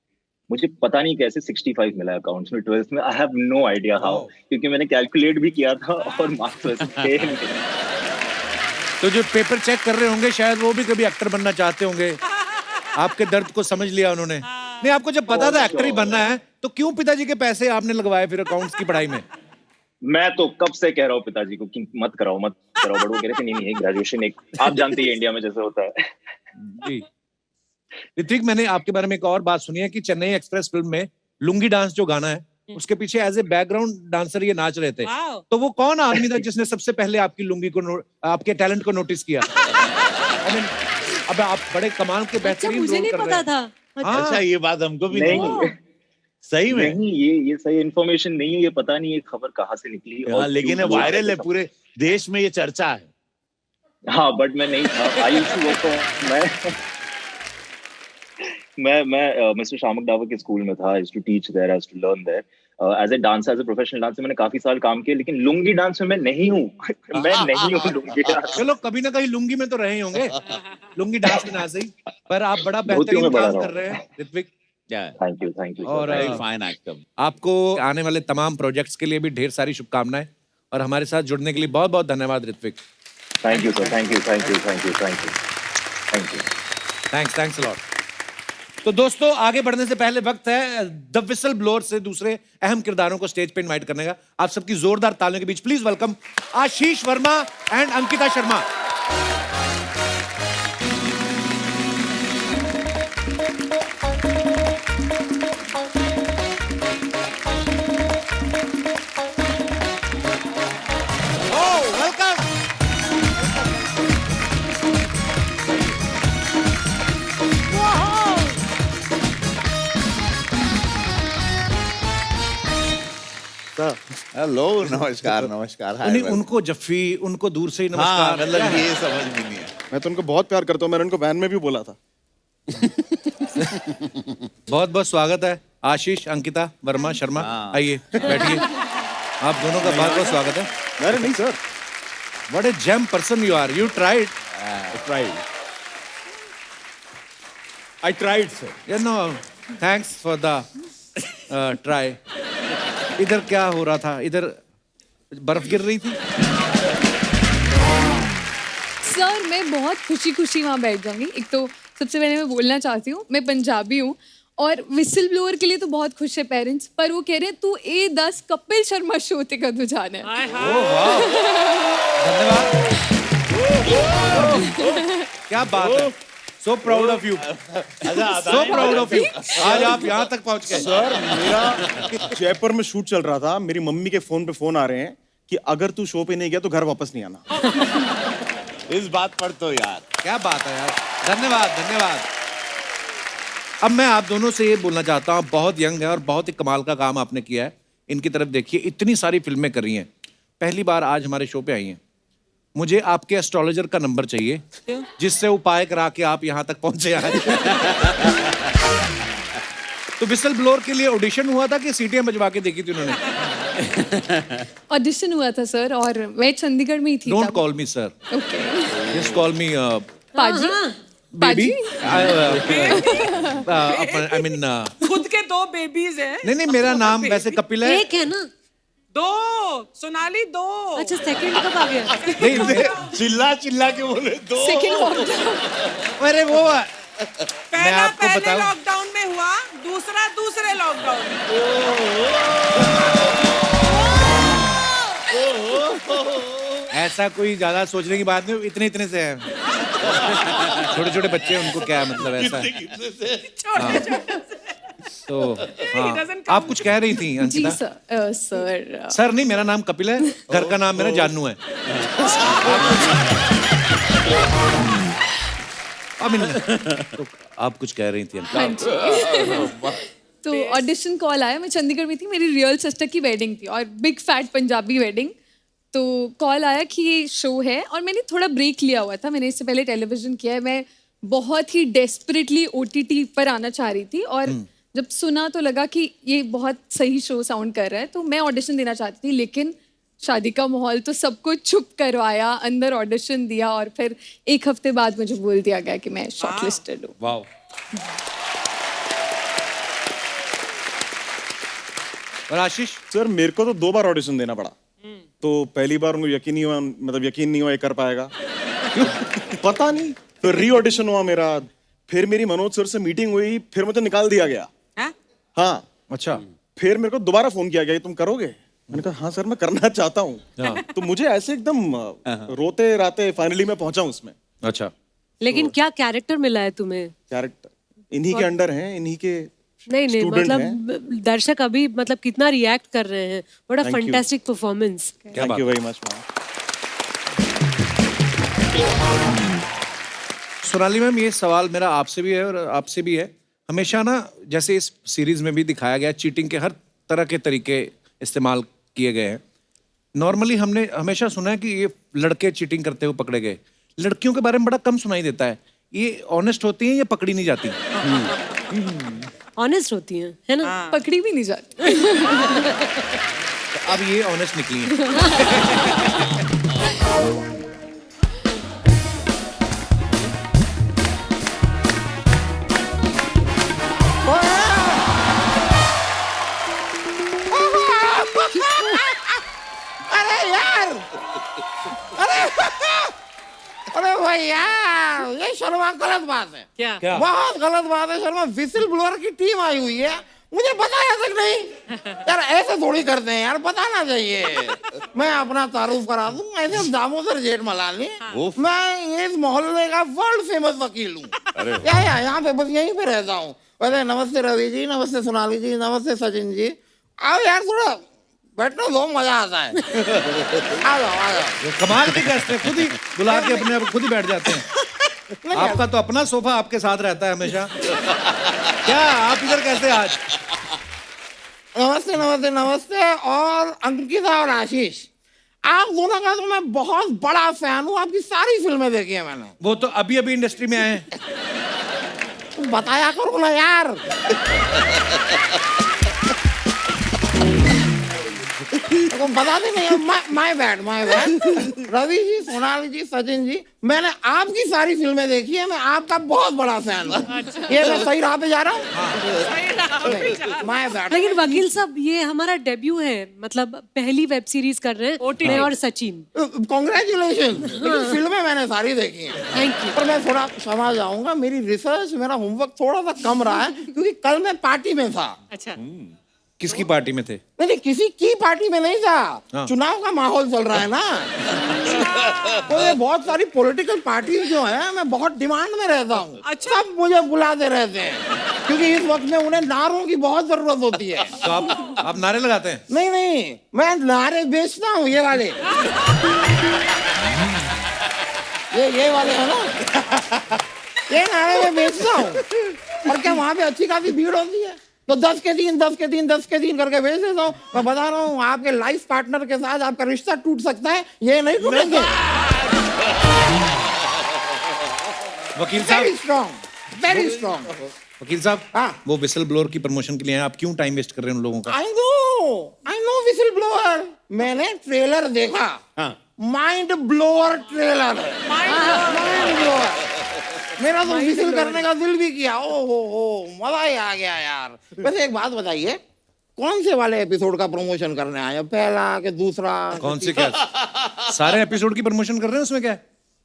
मुझे पता नहीं कैसे 65 मिला अकाउंट्स में 12th में। I have no idea how, क्योंकि मैंने कैलकुलेट भी किया था और मार्क्स वैसे थे नहीं। तो जो पेपर चेक कर रहे होंगे शायद वो भी कभी एक्टर बनना चाहते होंगे, आपके दर्द को समझ लिया उन्होंने। नहीं, आपको जब पता था एक्टर ही बनना है तो क्यों पिताजी के पैसे आपने लगवाए फिर अकाउंट्स की पढ़ाई में? मैं तो कब से कह रहा हूँ पिताजी को कि मत कराओ मत कराओ, बट वो कह रहे थे नहीं ग्रेजुएशन एक, आप जानते हैं इंडिया में जैसे होता है। जी ऋत्विक, मैंने आपके बारे में एक और बात सुनी है कि चेन्नई एक्सप्रेस फिल्म में लुंगी डांस जो गाना है उसके पीछे एज ए बैकग्राउंड डांसर ये नाच रहे थे। Wow. तो वो कौन आदमी था जिसने सबसे पहले आपकी लुंगी को आपके टैलेंट को नोटिस किया? I mean, अब आप बड़े कमाल के अच्छा, बेहतरीन मुझे रोल नहीं कर रहे पता हैं। था। हाँ। अच्छा, ये बात हमको भी नहीं नहीं सही में। नहीं, ये सही इन्फॉर्मेशन नहीं है, ये पता नहीं ये खबर कहाँ से निकली हाँ, और लेकिन ये क्यों वायरल है, हुआ। पूरे देश में ये चर्चा है। हाँ बट मैं नहीं था। आई यूज्ड टू वर्क मैं मिस्टर शामक डावर के स्कूल में था। I used to teach there, I used to learn there. As a dancer, as a professional dancer मैंने काफी साल काम किया, लेकिन लुंगी डांस में मैं नहीं हूँ। मैं नहीं हूँ लुंगी डांस। चलो कभी ना कहीं लुंगी में तो रहे ही होंगे, लुंगी डांस में ना सही, पर आप बड़ा धोतियों बेहतरीन में बड़ा काम रहा कर रहे हैं ऋत्विक। थैंक यू और वेरी फाइन एक्टर। आपको आने वाले तमाम प्रोजेक्ट्स के लिए भी ढेर सारी शुभकामनाएं, और हमारे साथ जुड़ने के लिए बहुत बहुत धन्यवाद Ritwik. Thank you sir, thank you. Thanks a lot. तो दोस्तों आगे बढ़ने से पहले वक्त है द विसल ब्लोअर से दूसरे अहम किरदारों को स्टेज पे इनवाइट करने का। आप सबकी जोरदार तालियों के बीच please welcome Ashish Verma and Ankita Sharma. Hello, नमस्कार। हाय, उनको जफ्फी, उनको दूर से ही हाँ, नमस्कार। मतलब ये समझ में नहीं है। मैं तो उनको बहुत प्यार करता हूँ, मैंने उनको वैन में भी बोला था। बहुत बहुत स्वागत है आशीष, अंकिता वर्मा शर्मा, आइए बैठिए। आप दोनों का बहुत बहुत स्वागत है। अरे नहीं sir, what a gem person you are, you tried. I tried sir. You know, thanks for the try. इधर क्या हो रहा था? इधर बर्फ गिर रही थी? सर मैं बहुत खुशी खुशी वहाँ बैठ जाऊंगी। एक तो सबसे पहले मैं बोलना चाहती हूँ, मैं पंजाबी हूँ और विसल ब्लोअर के लिए तो बहुत खुश है पेरेंट्स, पर वो कह रहे हैं तू A10 कपिल शर्मा शो ते कदों जाना है। धन्यवाद। क्या बात है, so proud of you, so proud of you. आज आप यहाँ तक पहुँच गए। सर मेरा जयपुर में शूट चल रहा था, मेरी मम्मी के फोन पे फोन आ रहे हैं कि अगर तू शो पे नहीं गया तो घर वापस नहीं आना। इस बात पर तो यार क्या बात है यार, धन्यवाद धन्यवाद। अब मैं आप दोनों से ये बोलना चाहता हूँ, बहुत यंग है और बहुत ही कमाल का काम आपने किया है। इनकी तरफ देखिए, इतनी सारी फिल्में करी हैं, पहली बार आज हमारे शो पे आई हैं। मुझे आपके एस्ट्रोलॉजर का नंबर चाहिए, जिससे उपाय करा के आप यहाँ तक पहुंचे आज। तो विसल ब्लोअर के लिए ऑडिशन हुआ था कि सीटियां बजवा के देखी थी उन्होंने? ऑडिशन हुआ था सर, और मैं चंडीगढ़ में ही थी। Don't call me sir, okay, just call मी पाजी। बेबी। पाजी? आई मीन खुद के 2 बेबीज हैं। नहीं, मेरा नाम वैसे कपिल है। एक है ना? 2 सोनाली 2। अच्छा, सेकंड कब आ गया? नहीं, चिल्ला के बोले दो। Second lockdown. अरे वो पहला आपको पहले बताऊं? लॉकडाउन में हुआ, दूसरा दूसरे लॉकडाउन में। ऐसा कोई ज्यादा सोचने की बात नहीं, इतने इतने से है। छोटे छोटे बच्चे, उनको क्या मतलब ऐसा है। तो हाँ, आप कुछ कह रही थी जी अंकिता? सर सर नहीं, मेरा नाम कपिल है, घर का नाम मेरा जानू है। तो आप कुछ कह रही थी हाँ जी। तो ऑडिशन कॉल आया, मैं चंडीगढ़ में थी, मेरी रियल सिस्टर की वेडिंग थी और बिग फैट पंजाबी वेडिंग। तो कॉल आया कि ये शो है, और मैंने थोड़ा ब्रेक लिया हुआ था, मैंने इससे पहले टेलीविजन किया है। मैं बहुत ही डेस्परेटली OTT पर आना चाह रही थी, और जब सुना तो लगा कि ये बहुत सही शो साउंड कर रहा है, तो मैं ऑडिशन देना चाहती थी। लेकिन शादी का माहौल तो सबको चुप करवाया, अंदर ऑडिशन दिया, और फिर 1 हफ्ते बाद मुझे बोल दिया गया कि मैं शॉर्टलिस्टेड हूँ। वाह। और आशीष? सर मेरे को तो 2 बार ऑडिशन देना पड़ा। तो पहली बार उनको यकीन नहीं हुआ ये कर पाएगा। पता नहीं, फिर री ऑडिशन हुआ मेरा, फिर मेरी मनोज सर से मीटिंग हुई, फिर मुझे निकाल दिया गया। हाँ, अच्छा। फिर मेरे को दोबारा फोन किया गया, तुम करोगे? मैंने कहा हाँ सर मैं करना चाहता हूँ। तो मुझे ऐसे एकदम रोते राते फाइनली मैं पहुंचा हूँ उसमें। अच्छा, लेकिन क्या कैरेक्टर मिला है तुम्हें? कैरेक्टर इन्हीं के अंडर हैं, इन्हीं के नहीं student मतलब दर्शक अभी मतलब कितना रिएक्ट कर रहे हैं, बड़ा Thank you. Fantastic performance. Thank you very much ma'am. Sonali ma'am, ये सवाल मेरा आपसे भी है और आपसे भी है। हमेशा ना, जैसे इस सीरीज में भी दिखाया गया, चीटिंग के हर तरह के तरीके इस्तेमाल किए गए हैं। नॉर्मली हमने हमेशा सुना है कि ये लड़के चीटिंग करते हुए पकड़े गए, लड़कियों के बारे में बड़ा कम सुनाई देता है। ये ऑनेस्ट होती हैं या पकड़ी नहीं जाती? ऑनेस्ट होती हैं, है ना? पकड़ी भी नहीं जाती। अब ये ऑनेस्ट निकली है। अरे यार, अरे भाई यार, ये शर्मा गलत बात है। क्या? बहुत गलत बात है शर्मा। विसिल ब्लोअर की टीम आई हुई है, मुझे बताया तक नहीं। यार ऐसे थोड़ी करते हैं यार, बताना चाहिए। मैं अपना तारुफ करा दूं, ऐसे दामोदर जेठमलानी, मैं इस मोहल्ले का वर्ल्ड फेमस वकील हूँ। यहाँ पे बस यहीं पे रहता हूँ। वैसे नमस्ते रवि जी, नमस्ते सोनाली जी, नमस्ते सचिन जी। आओ यार, थोड़ा बैठना दो, मजा आता है। आ जाओ आ जाओ। कमाल की गेस्ट है, खुद ही बुला के अपने आप खुद ही बैठ जाते हैं। आपका तो अपना सोफा आपके साथ रहता है हमेशा। क्या आप इधर कैसे आज? नमस्ते नमस्ते नमस्ते। और अंकिता और आशीष, आप दोनों का तो मैं बहुत बड़ा फैन हूँ, आपकी सारी फिल्में देखी है मैंने। वो तो अभी अभी इंडस्ट्री में आए हैं। तुम बताया करो ना यार। तुम बताते नहीं। My bad. रवि जी, सोनाली जी, सचिन जी, मैंने आपकी सारी फिल्में देखी है, मैं आपका बहुत बड़ा फैन हूँ। ये मैं सही राह पे जा रहा हूँ? My bad. लेकिन वकील साहब, ये हमारा डेब्यू है, मतलब पहली वेब सीरीज कर रहे हैं मैं और सचिन। कॉन्ग्रेचुलेशन। फिल्में मैंने सारी देखी हैं। Thank you. पर मैं थोड़ा क्षमा चाहूंगा, मेरी रिसर्च, मेरा होमवर्क थोड़ा सा कम रहा है, क्योंकि कल मैं पार्टी में था। अच्छा। किसकी पार्टी में थे? नहीं, किसी की पार्टी में नहीं था। हाँ। चुनाव का माहौल चल रहा है ना। तो ये बहुत सारी पॉलिटिकल पार्टी जो है, मैं बहुत डिमांड में रहता हूँ। अच्छा। सब मुझे बुलाते रहते हैं, क्योंकि इस वक्त में उन्हें नारों की बहुत जरूरत होती है। तो आप नारे लगाते हैं? नहीं, मैं नारे बेचता हूँ, ये वाले। ये वाले है ना, ये नारे मैं बेचता हूँ। और क्या वहाँ पे अच्छी खासी भीड़ होती है, तो 10 के 3 करके भेज देता हूँ। मैं बता रहा हूँ, आपके लाइफ पार्टनर के साथ आपका रिश्ता टूट सकता है, ये नहीं टूटेंगे। वकील साहब, वेरी स्ट्रॉन्ग। वकील साहब, हाँ। वो विसल ब्लोअर की प्रमोशन के लिए आप क्यों टाइम वेस्ट कर रहे हैं उन लोगों का? I know whistle blower. मैंने ट्रेलर देखा, mind blower trailer. Mind blower. मेरा तो विसिल करने का दिल भी किया। ओ मजा ही आ गया यार। वैसे एक बात बताइए, कौन से वाले एपिसोड का प्रमोशन करने आए? पहला कि दूसरा? कौन से? क्या सारे एपिसोड की प्रमोशन कर रहे हैं? उसमें क्या है?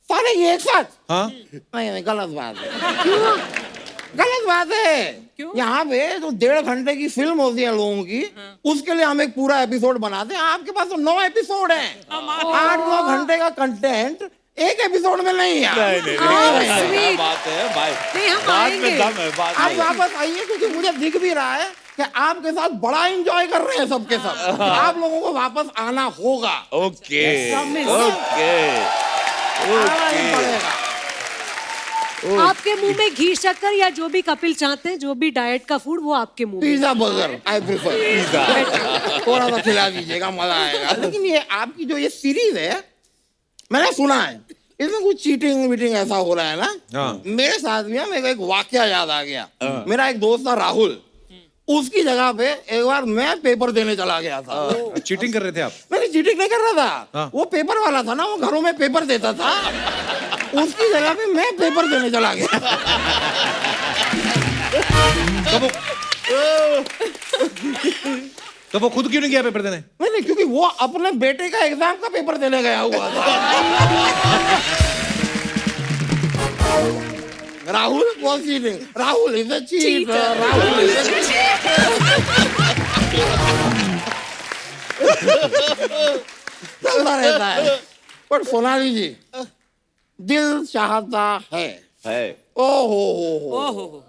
सारे एक साथ? हाँ। नहीं, गलत बात है। क्यों गलत बात है? यहाँ पे जो 1.5 घंटे की फिल्म होती है लोगों की, उसके लिए हम एक पूरा एपिसोड बनाते हैं। आपके पास तो 9 एपिसोड हैं। 8-9 घंटे का कंटेंट एक एपिसोड में नहीं है। नहीं, बात है भाई, बात में दम है, बात आप वापस आइए, क्योंकि मुझे दिख भी रहा है कि आपके साथ बड़ा एंजॉय कर रहे हैं सबके सब। आप लोगों को वापस आना होगा। ओके आपके मुंह में घी शक्कर या जो भी कपिल चाहते हैं, जो भी डाइट का फूड, वो आपके मुंह में। Pizza burger I prefer. थोड़ा सा खिला दीजिएगा, मजा आएगा। लेकिन ये आपकी जो ये सीरीज है, मैंने सुना है इसमें कुछ चीटिंग वीटिंग ऐसा हो रहा है ना। हाँ। मेरे साथ भी मेरे को एक वाकया याद आ गया। मेरा एक दोस्त था राहुल, उसकी जगह पे एक बार मैं पेपर देने चला गया था। चीटिंग कर रहे थे आप? मैंने चीटिंग नहीं कर रहा था। हाँ। वो पेपर वाला था ना, वो घरों में पेपर देता था। उसकी जगह पे मैं पेपर देने चला गया। तो वो खुद क्यों नहीं गया पेपर देने? नहीं, क्योंकि वो अपने बेटे का एग्जाम का पेपर देने गया हुआ था। Rahul was cheating. Rahul is a cheater. Rahul is a चलता रहता है। पर सोनाली जी, दिल चाहता है। ओहो।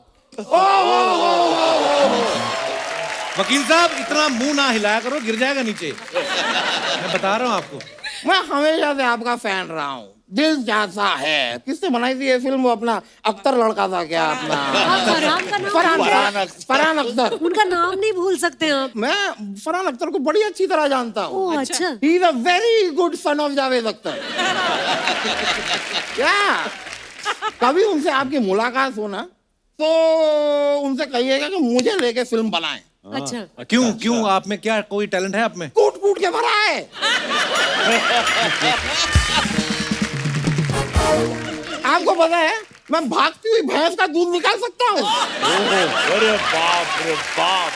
वकील साहब, इतना मुंह ना हिलाया करो, गिर जाएगा नीचे। मैं बता रहा हूँ आपको। मैं हमेशा से आपका फैन रहा हूँ। दिल चाहता है किसने बनाई थी ये फिल्म? वो अपना अख्तर लड़का था क्या अपना? फरहान अख्तर। उनका नाम नहीं भूल सकते आप। मैं फरहान अख्तर को बड़ी अच्छी तरह जानता हूँ। ओह, अच्छा। He is a very good son of Javed Akhtar. क्या कभी उनसे आपकी मुलाकात हो ना, तो उनसे कहिएगा कि मुझे लेके फिल्म बनाएं। अच्छा क्यों आप में क्या कोई टैलेंट है आप में? कूट कूट के भरा है। आपको पता है मैं भागती हुई भैंस का दूध निकाल सकता हूँ। अरे बाप रे बाप,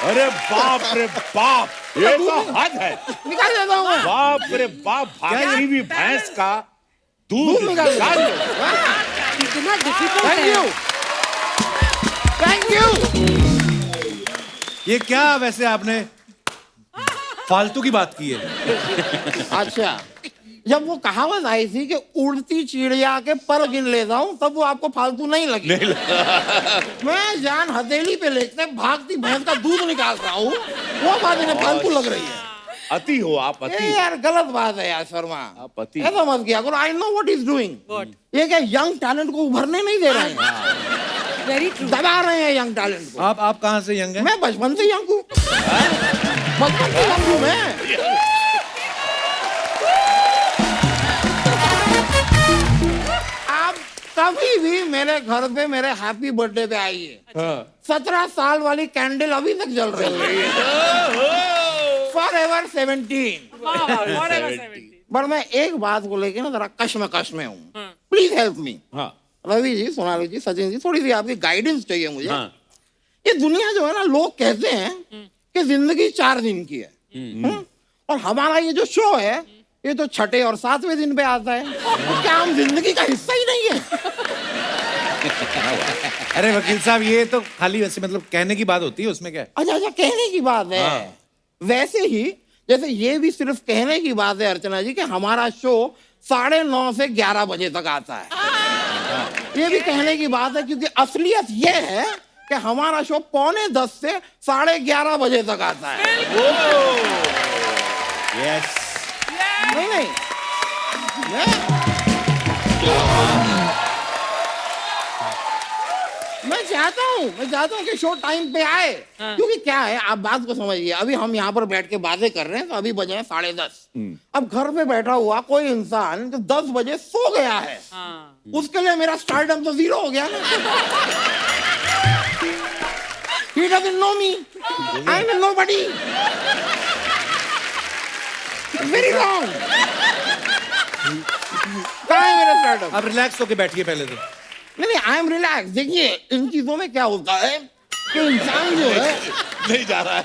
अरे बाप रे बाप, ये तो हद है। निकाल देता हूँ मैं। बाप रे बाप, भागती हुई भैंस का दूध निकाल निकाल लो। इतना डिफिकल्ट थैंक है। You, thank you. ये क्या वैसे आपने फालतू की बात की है? अच्छा, जब वो कहावत आई थी कि उड़ती चिड़िया के पर गिन लेता हूँ, तब वो आपको फालतू नहीं लगी। मैं जान हथेली पे लेके भागती भैंस का दूध निकाल रहा हूँ, वो बात इन्हें फालतू लग रही है। अति हो आप, अति। यार गलत बात है यार शर्मा, आप अति। ऐसा मत किया करो। I know what is doing. ये क्या यंग टैलेंट को उभरने नहीं दे रहे हैं, वेरी ट्रू। दबा रहे हैं यंग टैलेंट को। आप कहाँ से यंग हैं? मैं बचपन से यंग हूँ, बचपन से यंग हूँ मैं। आप कभी भी मेरे घर पे मेरे हैप्पी बर्थडे पे आइए, 17 साल वाली कैंडल अभी तक जल रही है। फॉरएवर 17। पर मैं एक बात को लेके ना जरा कश्मकश में हूँ। Please help me. Ravi ji, Sonali ji, Sachin ji, थोड़ी सी आपकी गाइडेंस चाहिए मुझे। ये दुनिया जो है ना, लोग कहते हैं कि जिंदगी 4 दिन की है, और हमारा ये जो शो है ये तो 6ठे और 7वें दिन पे आता है, तो क्या हम जिंदगी का हिस्सा ही नहीं है? अरे वकील साहब, ये तो खाली वैसे मतलब कहने की बात होती है, उसमें क्या है? अच्छा अच्छा, कहने की बात है। वैसे ही जैसे ये भी सिर्फ कहने की बात है अर्चना जी कि हमारा शो 9:30 से 11 बजे तक आता है। ये भी कहने की बात है, क्योंकि असलियत ये है कि हमारा शो 9:45 से 11:30 बजे तक आता है। यस। नहीं नहीं, मैं चाहता हूँ कि शो टाइम पे आए। क्योंकि क्या है, आप बात को समझिए, अभी हम यहाँ पर बैठ के बातें कर रहे हैं तो अभी बजे हैं 10:30। अब घर पे बैठा हुआ कोई इंसान जो 10 बजे सो गया है, उसके लिए मेरा स्टारडम तो 0 हो गया ना। He doesn't know me. I'm a nobody. Very wrong. कहाँ है मेरा स्टार्टअप? आप रिलैक्स होके बैठिए पहले तो। नहीं, आई एम रिलैक्स। देखिए, इन चीजों में क्या होता है कि इंसान जो है नहीं जा रहा है,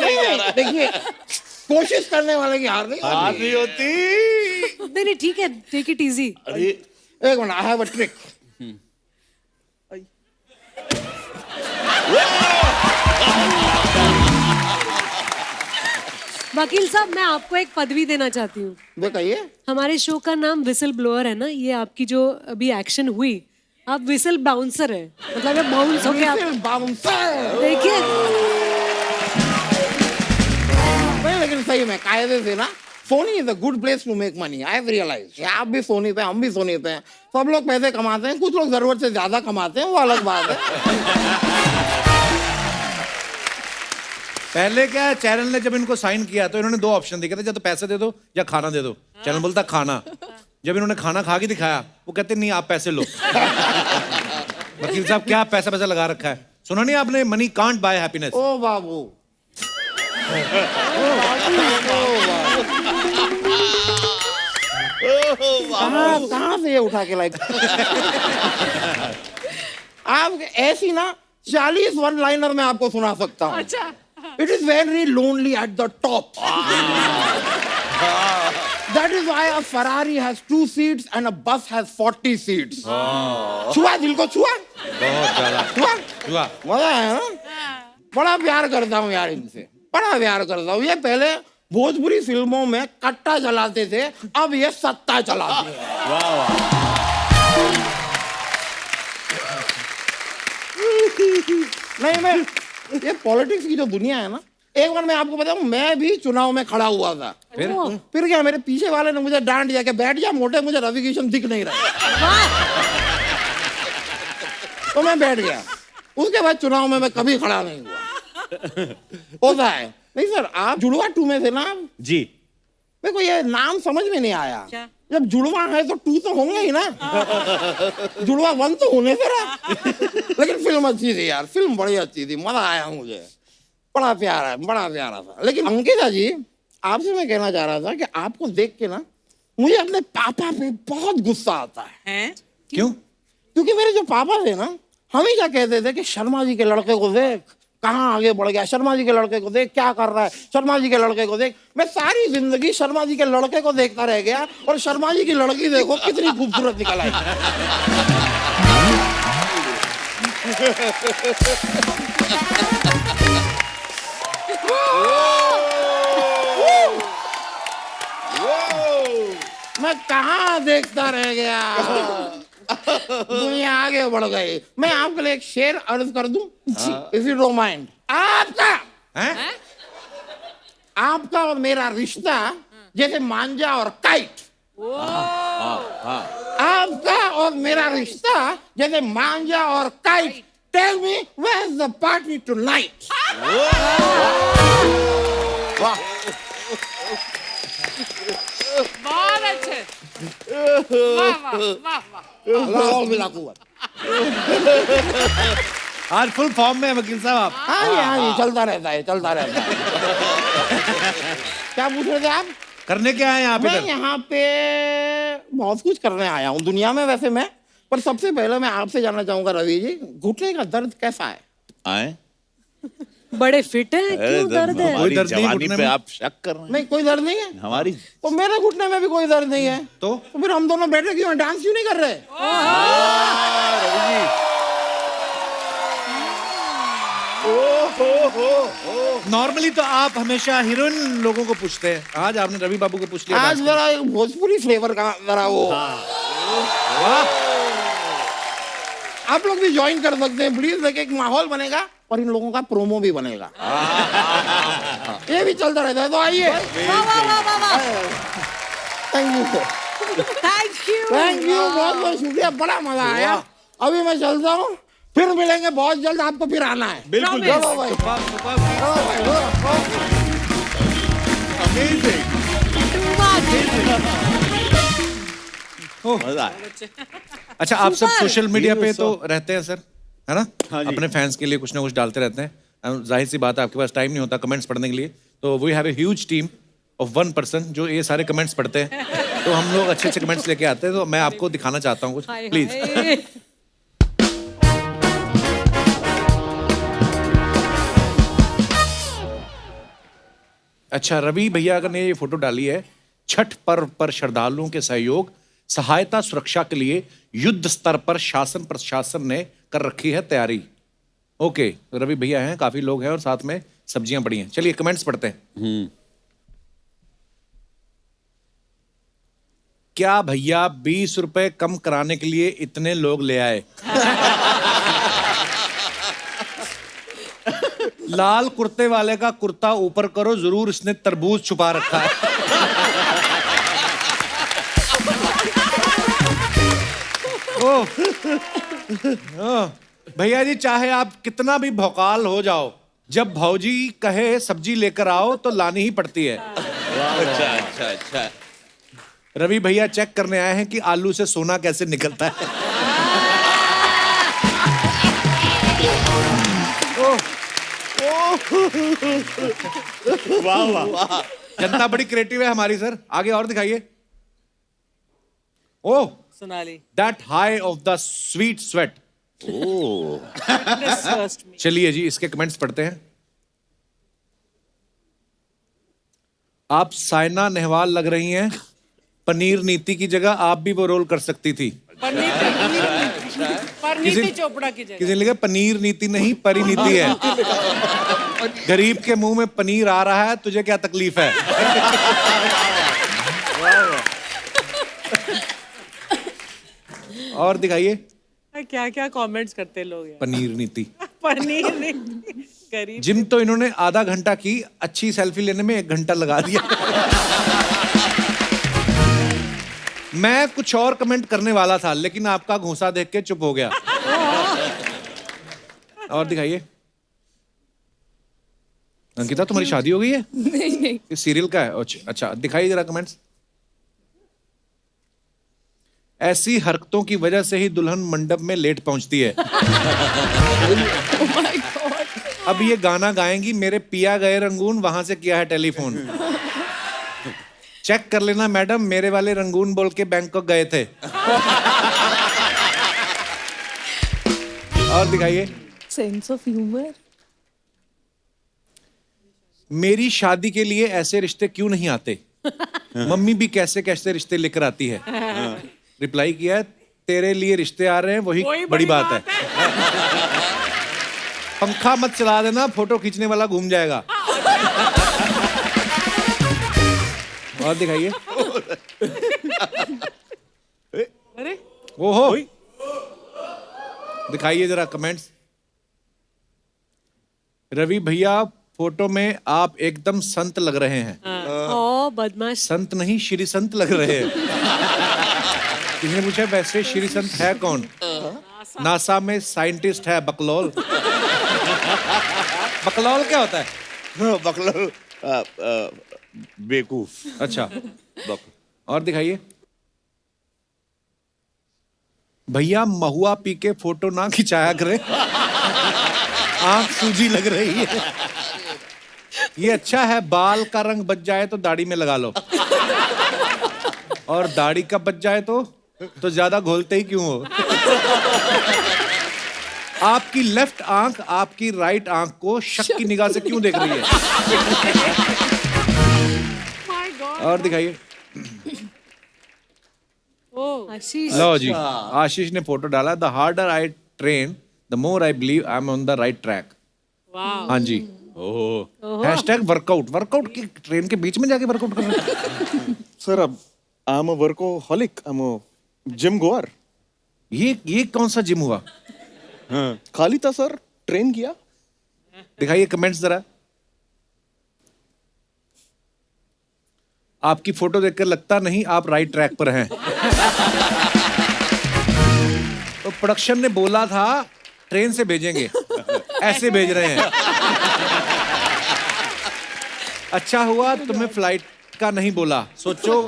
नहीं जा रहा है। देखिए, कोशिश करने वाले की हार नहीं होती। नहीं ठीक है, टेक इट इजी। एक minute, I have a trick. वकील साहब, मैं आपको एक पदवी देना चाहती हूँ। बताइए। हमारे शो का नाम विसल ब्लोअर है ना, ये आपकी जो अभी एक्शन हुई, आप विसल बाउंसर है, मतलब ये बाउंस हो गया। बाउंसर। देखिए, नहीं लेकिन सही में कायदे से ना, Sony is a good place to make money. I have realised. आप भी सोनी पे, हम भी सोनी पे हैं, सब लोग पैसे कमाते हैं, कुछ लोग जरूरत से ज्यादा कमाते हैं, वो अलग बात है। पहले क्या है, चैनल ने जब इनको साइन किया तो इन्होंने 2 ऑप्शन दिखे थे, या तो पैसे दे दो या खाना दे दो। चैनल बोलता खाना। जब इन्होंने खाना खा के दिखाया, वो कहते नहीं आप पैसे लो। वकील साहब, क्या पैसा लगा रखा है? सुना नहीं आपने, मनी कांट बाय हैप्पीनेस। ओ बाबू, कहाँ से ये उठा के लाई? आप ऐसी ना 40 वन लाइनर में आपको सुना सकता हूँ। अच्छा। It is very lonely at the top. That is why a Ferrari has 2 seats and a bus has 40 seats. छुआ दिल को, छुआ बहुत ज्यादा छुआ, मजा है ना? बड़ा प्यार करता हूँ यार इनसे, बड़ा प्यार करता हूँ। ये पहले भोजपुरी फिल्मों में कट्टा चलाते थे, अब ये सत्ता चलाते हैं। नहीं, मैं ये पॉलिटिक्स की जो दुनिया है ना, एक बार मैं आपको बताऊं, मैं भी चुनाव में खड़ा हुआ था। फिर क्या, मेरे पीछे वाले ने मुझे डांट दिया कि बैठ जा मोटे, मुझे रवि किशन दिख नहीं रहा। तो मैं बैठ गया। उसके बाद चुनाव में मैं कभी खड़ा नहीं हुआ। होता है। नहीं सर, आप जुड़वा 2 में थे ना? जी। मेरे को ये नाम समझ में नहीं आया। क्या? जब जुड़वा है तो 2 तो होंगे ही ना। जुड़वा 1 तो होने से रहा। लेकिन फिल्म अच्छी थी यार, फिल्म बड़ी अच्छी थी, मजा आया मुझे, बड़ा प्यारा था। लेकिन अंकिता जी, आपसे मैं कहना चाह रहा था कि आपको देख के ना मुझे अपने पापा पे बहुत गुस्सा आता है। हैं? क्यों? क्योंकि मेरे जो पापा थे ना, हमेशा कहते थे कि शर्मा जी के लड़के को देख कहाँ आगे बढ़ गया, शर्मा जी के लड़के को देख क्या कर रहा है, शर्मा जी के लड़के को देख। मैं सारी जिंदगी शर्मा जी के लड़के को देखता रह गया, और शर्मा जी की लड़की देखो कितनी खूबसूरत निकल आई। मैं कहाँ देखता रह गया, दुनिया आगे बढ़ गई। मैं आपके लिए एक शेर अर्ज कर दूं, इफ यू डोंट माइंड। आपका और मेरा रिश्ता जैसे मांझा और काइट। आपका और मेरा रिश्ता जैसे मांझा और kite. Tell me where is the party tonight. बहुत अच्छे। वाह वाह वाह वाह। लाहौल बिला कुव्वत। आज फुल फॉर्म में है वकील साहब आप। हाँ जी, चलता रहता है। क्या पूछ रहे थे आप? करने क्या है यहाँ पे? मैं यहाँ पे बहुत कुछ करने आया हूँ दुनिया में वैसे मैं, पर सबसे पहले मैं आपसे जानना चाहूंगा रवि जी, घुटने का दर्द कैसा है? आए? बड़े फिट है, क्यों दर्द है? हमारी दर्द नहीं जवानी घुटने पे में? आप शक कर रहे हैं? नहीं, कोई दर्द नहीं है। हमारी तो मेरे घुटने में भी कोई दर्द नहीं है, तो फिर हम दोनों बैठे क्यों हैं? डांस क्यों नहीं कर रहे? नॉर्मली तो आप हमेशा हीरोइन लोगों को पूछते हैं, आज आपने रवि बाबू को पूछ लिया। आज जरा एक भोजपुरी फ्लेवर का जरा वो। आप लोग भी ज्वाइन कर सकते हैं प्लीज, देखिए एक माहौल बनेगा और इन लोगों का प्रोमो भी बनेगा। ये भी चलता रहता है, तो आइए। थैंक यू, बहुत बहुत शुक्रिया, बड़ा मजा आया। अभी मैं चलता हूँ, फिर मिलेंगे बहुत जल्द, आपको फिर आना है। बिल्कुल चलो भाई, चलो भाई। मजा आया। अच्छा, आप सब सुपर। सोशल मीडिया पे तो रहते हैं सर, है ना? हाँ जी। अपने फैंस के लिए कुछ ना कुछ डालते रहते हैं। जाहिर सी बात है आपके पास टाइम नहीं होता कमेंट्स पढ़ने के लिए, तो we have a huge team of 1 person जो ये सारे कमेंट्स पढ़ते हैं। तो हम लोग अच्छे अच्छे कमेंट्स लेके आते हैं, तो मैं आपको दिखाना चाहता हूँ कुछ, हाय प्लीज। हाय। अच्छा, रवि भैया अगर ने ये फोटो डाली है, छठ पर्व पर श्रद्धालुओं के सहयोग सहायता सुरक्षा के लिए युद्ध स्तर पर शासन प्रशासन ने कर रखी है तैयारी। ओके, तो रवि भैया हैं, काफी लोग हैं और साथ में सब्जियां पड़ी हैं। चलिए कमेंट्स पढ़ते हैं। क्या भैया 20 रुपए कम कराने के लिए इतने लोग ले आए? लाल कुर्ते वाले का कुर्ता ऊपर करो जरूर, इसने तरबूज छुपा रखा है। ओह, भैया जी चाहे आप कितना भी भौकाल हो जाओ, जब भौजी कहे सब्जी लेकर आओ तो लानी ही पड़ती है। अच्छा अच्छा अच्छा। रवि भैया चेक करने आए हैं कि आलू से सोना कैसे निकलता है। वाह वाह वाह। जनता बड़ी क्रिएटिव है हमारी सर, आगे और दिखाइए। Oh, Sonali. That high of the sweet sweat. First में। चलिए जी, इसके कमेंट्स पढ़ते हैं। आप साइना नेहवाल लग रही हैं, पनीर नीति की जगह आप भी वो रोल कर सकती थी। परिणीति चोपड़ा की जगह। किसी ने लिखा पनीर नीति नहीं परिनीति है। गरीब के मुंह में पनीर आ रहा है, तुझे क्या तकलीफ है? और दिखाइए। क्या क्या कमेंट्स करते लोग यार। पनीर नीति। पनीर नहीं, गरीब। जिम तो इन्होंने आधा घंटा की, अच्छी सेल्फी लेने में 1 घंटा लगा दिया। मैं कुछ और कमेंट करने वाला था, लेकिन आपका घूंसा देख के चुप हो गया। और दिखाइए। अंकिता, तुम्हारी शादी हो गई है? नहीं नहीं। ये सीरियल का है? अच्छा, दिखाइए जरा कमेंट्स। ऐसी हरकतों की वजह से ही दुल्हन मंडप में लेट पहुंचती है। अब ये गाना गाएंगी, मेरे पिया गए रंगून, वहां से किया है टेलीफोन। चेक कर लेना मैडम, मेरे वाले रंगून बोल के बैंकॉक गए थे। और दिखाइए। Sense of humour. मेरी शादी के लिए ऐसे रिश्ते क्यों नहीं आते? मम्मी भी कैसे कैसे रिश्ते लेकर आती है। रिप्लाई किया है, तेरे लिए रिश्ते आ रहे हैं, वही बड़ी बात है। पंखा मत चला देना, फोटो खींचने वाला घूम जाएगा। और दिखाइए। अरे वो हो, दिखाइए जरा कमेंट्स। रवि भैया, फोटो में आप एकदम संत लग रहे हैं। ओ बदमाश। संत नहीं, श्री संत लग रहे हैं। किसी ने पूछा वैसे श्री संत है कौन? नासा में साइंटिस्ट है बकलोल। बकलोल क्या होता है? बकलोल बेवकूफ। अच्छा, और दिखाइए। भैया महुआ पी के फोटो ना खिंचाया करे, आंख सूजी लग रही है। ये अच्छा है, बाल का रंग बच जाए तो दाढ़ी में लगा लो, और दाढ़ी का बच जाए तो ज्यादा घोलते ही क्यों हो। आपकी लेफ्ट आंख आपकी राइट आंख को शक की निगाह से क्यों देख रही है? और दिखाइए। आशीष। लो जी, आशीष ने फोटो डाला। The harder I train the more I believe I am on the right track. हाँ जी। Hashtag workout. वर्कआउट की ट्रेन के बीच में जाके वर्कआउट कर रहे हैं। सर अब I am a workaholic, I am a gym गोअर। ये कौन सा जिम हुआ? हाँ, खाली था सर, ट्रेन किया। दिखाइए कमेंट्स जरा। आपकी फोटो देखकर लगता नहीं आप राइट ट्रैक पर हैं। तो प्रोडक्शन ने बोला था ट्रेन से भेजेंगे, ऐसे भेज रहे हैं। अच्छा हुआ तुम्हें फ्लाइट का नहीं बोला, सोचो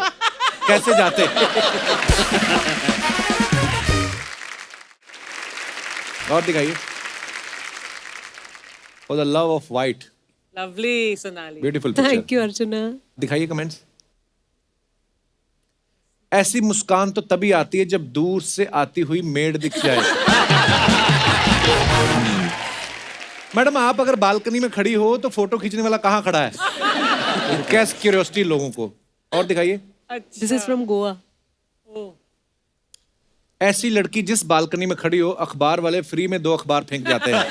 कैसे जाते। और दिखाइए। For the love of white. Lovely Sonali. Beautiful picture. Thank you Archana. दिखाइए कमेंट्स। ऐसी मुस्कान तो तभी आती है जब दूर से आती हुई मेड दिख जाए। मैडम आप अगर बालकनी में खड़ी हो तो फोटो खींचने वाला कहाँ खड़ा है? कैसे क्यूरियोसिटी लोगों को। और दिखाइए। This is from Goa. ऐसी लड़की जिस बालकनी में खड़ी हो, अखबार वाले फ्री में 2 अखबार फेंक जाते हैं।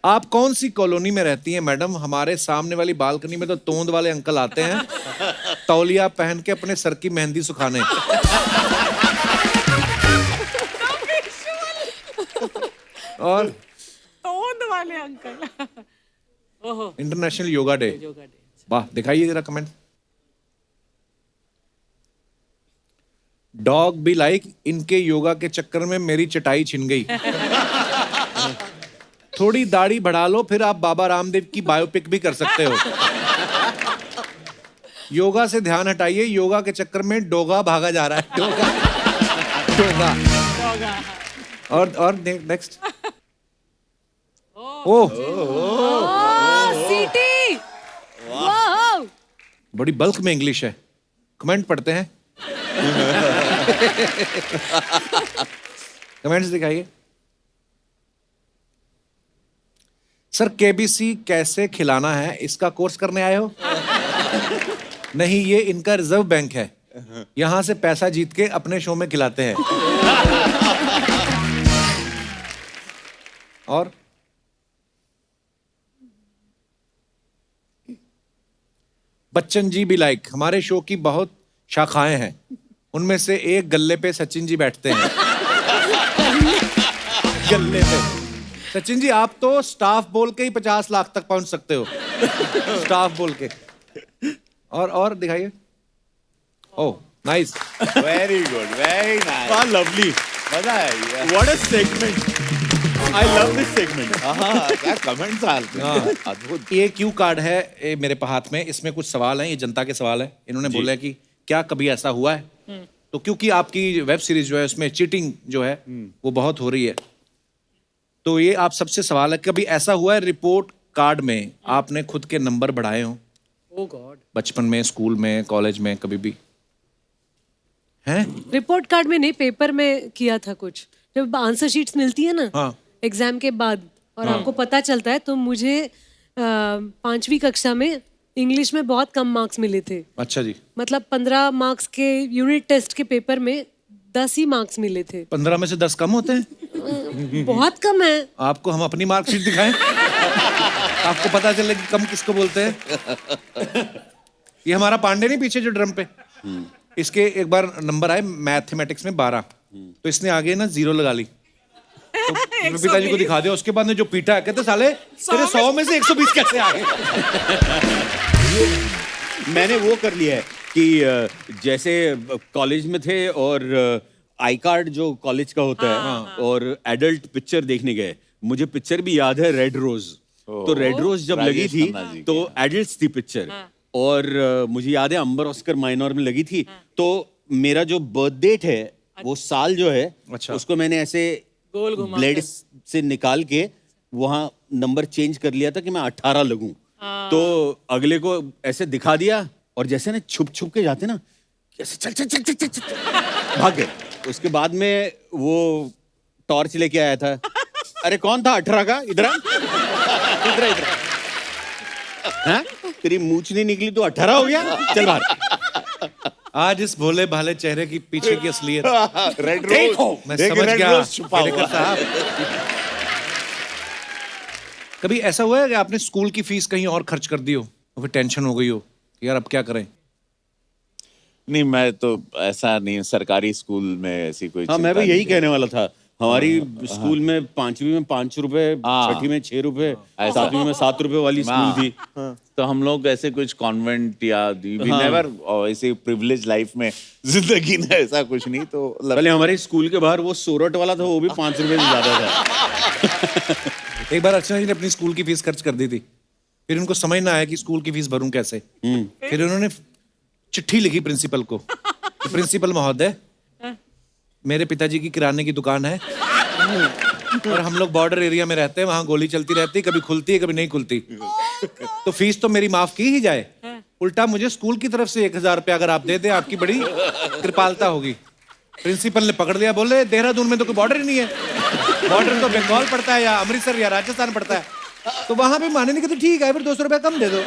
आप कौन सी कॉलोनी में रहती हैं मैडम? हमारे सामने वाली बालकनी में तो तोंद वाले अंकल आते हैं तौलिया पहन के अपने सर की मेहंदी सुखाने। और तोंद वाले अंकल। ओहो, इंटरनेशनल योगा डे। वाह, दिखाइए जरा कमेंट। डॉग भी लाइक, इनके योगा के चक्कर में मेरी चटाई छिन गई। थोड़ी दाढ़ी बढ़ा लो, फिर आप बाबा रामदेव की बायोपिक भी कर सकते हो। योगा से ध्यान हटाइए, योगा के चक्कर में डोगा भागा जा रहा है। डोगा। और नेक्स्ट। ओह, सीटी। वाह, बड़ी बल्क में इंग्लिश है। कमेंट पढ़ते हैं। कमेंट्स दिखाइए। सर केबीसी कैसे खिलाना है, इसका कोर्स करने आए हो? नहीं, ये इनका रिजर्व बैंक है, यहां से पैसा जीत के अपने शो में खिलाते हैं। और बच्चन जी भी लाइक, हमारे शो की बहुत शाखाएं हैं, उनमें से एक गल्ले पे सचिन जी बैठते हैं। गल्ले पे सचिन जी, आप तो स्टाफ बोल के ही 50 लाख तक पहुंच सकते हो। स्टाफ बोल के। और दिखाइए। Oh nice, very good, very nice, lovely, मजा है। What a segment, I love this segment. क्या कमेंट्स आते हैं, अद्भुत। ये क्यू कार्ड है मेरे हाथ में, इसमें कुछ सवाल हैं, ये जनता के सवाल है। इन्होंने बोला कि क्या कभी ऐसा हुआ है तो क्योंकि आपकी वेब सीरीज जो है उसमें चीटिंग जो है वो बहुत हो रही है, तो ये आप सबसे सवाल है, कभी ऐसा हुआ है रिपोर्ट कार्ड में आपने खुद के नंबर बढ़ाए हो? ओ गॉड। बचपन में, स्कूल में, कॉलेज में, कभी भी हैं? रिपोर्ट कार्ड में नहीं, पेपर में किया था कुछ। जब आंसर शीट्स मिलती है ना हाँ। एग्जाम के बाद और आपको पता चलता है, तो मुझे 5वीं कक्षा में इंग्लिश में बहुत कम मार्क्स मिले थे। अच्छा जी। मतलब 15 मार्क्स के यूनिट टेस्ट के पेपर में 10 ही मार्क्स मिले थे। 15 में से 10 कम होते हैं? बहुत कम है। आपको हम अपनी मार्कशीट दिखाएं? आपको पता चले कि कम किसको बोलते हैं। ये हमारा पांडे नहीं पीछे जो ड्रम पे, इसके एक बार नंबर आए मैथमेटिक्स में 12, तो इसने आगे ना 0 लगा ली। तो पिताजी को दिखा दिया, उसके बाद ने जो पीटा है, कहते साले तेरे 100 में से 120 कैसे आ गए? मैंने वो कर लिया है कि जैसे कॉलेज में थे और आई कार्ड जो कॉलेज का होता है और एडल्ट पिक्चर देखने गए, मुझे पिक्चर भी याद है, रेड रोज। तो रेड रोज जब लगी राजेश थी खन्ना जी तो की। एडल्ट्स थी पिक्चर, और मुझे याद है अंबर ऑस्कर माइनर में लगी थी। तो मेरा जो बर्थ डेट है वो साल जो है, अच्छा। उसको मैंने ऐसे गोल घुमा ब्लेड से निकाल के वहां नंबर चेंज कर लिया था कि मैं 18 लगूं। तो अगले को ऐसे दिखा दिया, और जैसे ना छुप छुप के जाते ना, कैसे चल चल चल चल चल, चल भाग गए। उसके बाद में वो टॉर्च लेके आया था। अरे कौन था 18 का? इधर आ, इधर इधर। हाँ? तेरी मूंछ नहीं निकली तो 18 हो गया? चल बाहर। आज इस भोले भाले चेहरे की पीछे की असलियत रेड रोज, मैं समझ रेड गया। रोज छुपा केडेकर हुआ। साहब, कभी ऐसा हुआ है कि आपने स्कूल की फीस कहीं और खर्च कर दी हो और फिर टेंशन हो गई हो कि यार अब क्या करें? नहीं, मैं तो ऐसा नहीं, सरकारी स्कूल में ऐसी कोई हाँ, मैं चिंता भी यही नहीं कहने वाला था। हमारी स्कूल में 5वीं में 5 रुपए, हाँ। 6वीं में 6 रुपए, ऐसा। 7वीं में 7 रुपए वाली स्कूल थी। तो हम लोग ऐसे कुछ कॉन्वेंट या वी नेवर ऐसे प्रिविलेज लाइफ में जिंदगी में ऐसा कुछ नहीं। तो पहले हमारे स्कूल के बाहर वो सोरठ वाला था, वो भी 5 रुपए से ज्यादा था। एक बार अर्चना जी ने अपनी स्कूल की फीस खर्च कर दी थी, फिर उनको समझ ना आया कि स्कूल की फीस भरूं कैसे। फिर उन्होंने चिट्ठी लिखी प्रिंसिपल को, प्रिंसिपल महोदय, मेरे पिताजी की किराने की दुकान है और हम लोग बॉर्डर एरिया में रहते हैं, वहां गोली चलती रहती है, कभी खुलती है कभी नहीं खुलती, तो फीस तो मेरी माफ की ही जाए, उल्टा मुझे स्कूल की तरफ से 1000 रुपया अगर आप दे दें, आपकी बड़ी कृपालता होगी। प्रिंसिपल ने पकड़ लिया, बोले देहरादून में तो कोई बॉर्डर ही नहीं है, बॉर्डर तो बंगाल पड़ता है या अमृतसर या राजस्थान पड़ता है, तो वहां पे माने नहीं, कहते ठीक है फिर 200 रुपया कम दे दो।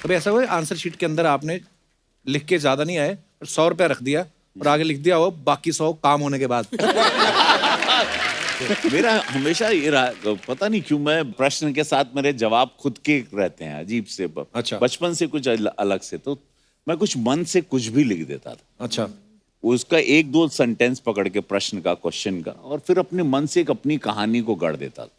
कभी ऐसा हुआ आंसर शीट के अंदर आपने लिख के ज्यादा नहीं आए, 100 रुपया रख दिया और आगे लिख दिया हो बाकी 100 काम होने के बाद? मेरा हमेशा ये रहा, पता नहीं क्यों मैं प्रश्न के साथ मेरे जवाब खुद के रहते हैं, अजीब से। अच्छा। बचपन से कुछ अलग से, तो मैं कुछ मन से कुछ भी लिख देता था। अच्छा। उसका 1-2 सेंटेंस पकड़ के प्रश्न का, क्वेश्चन का, और फिर अपने मन से एक अपनी कहानी को गढ़ देता था,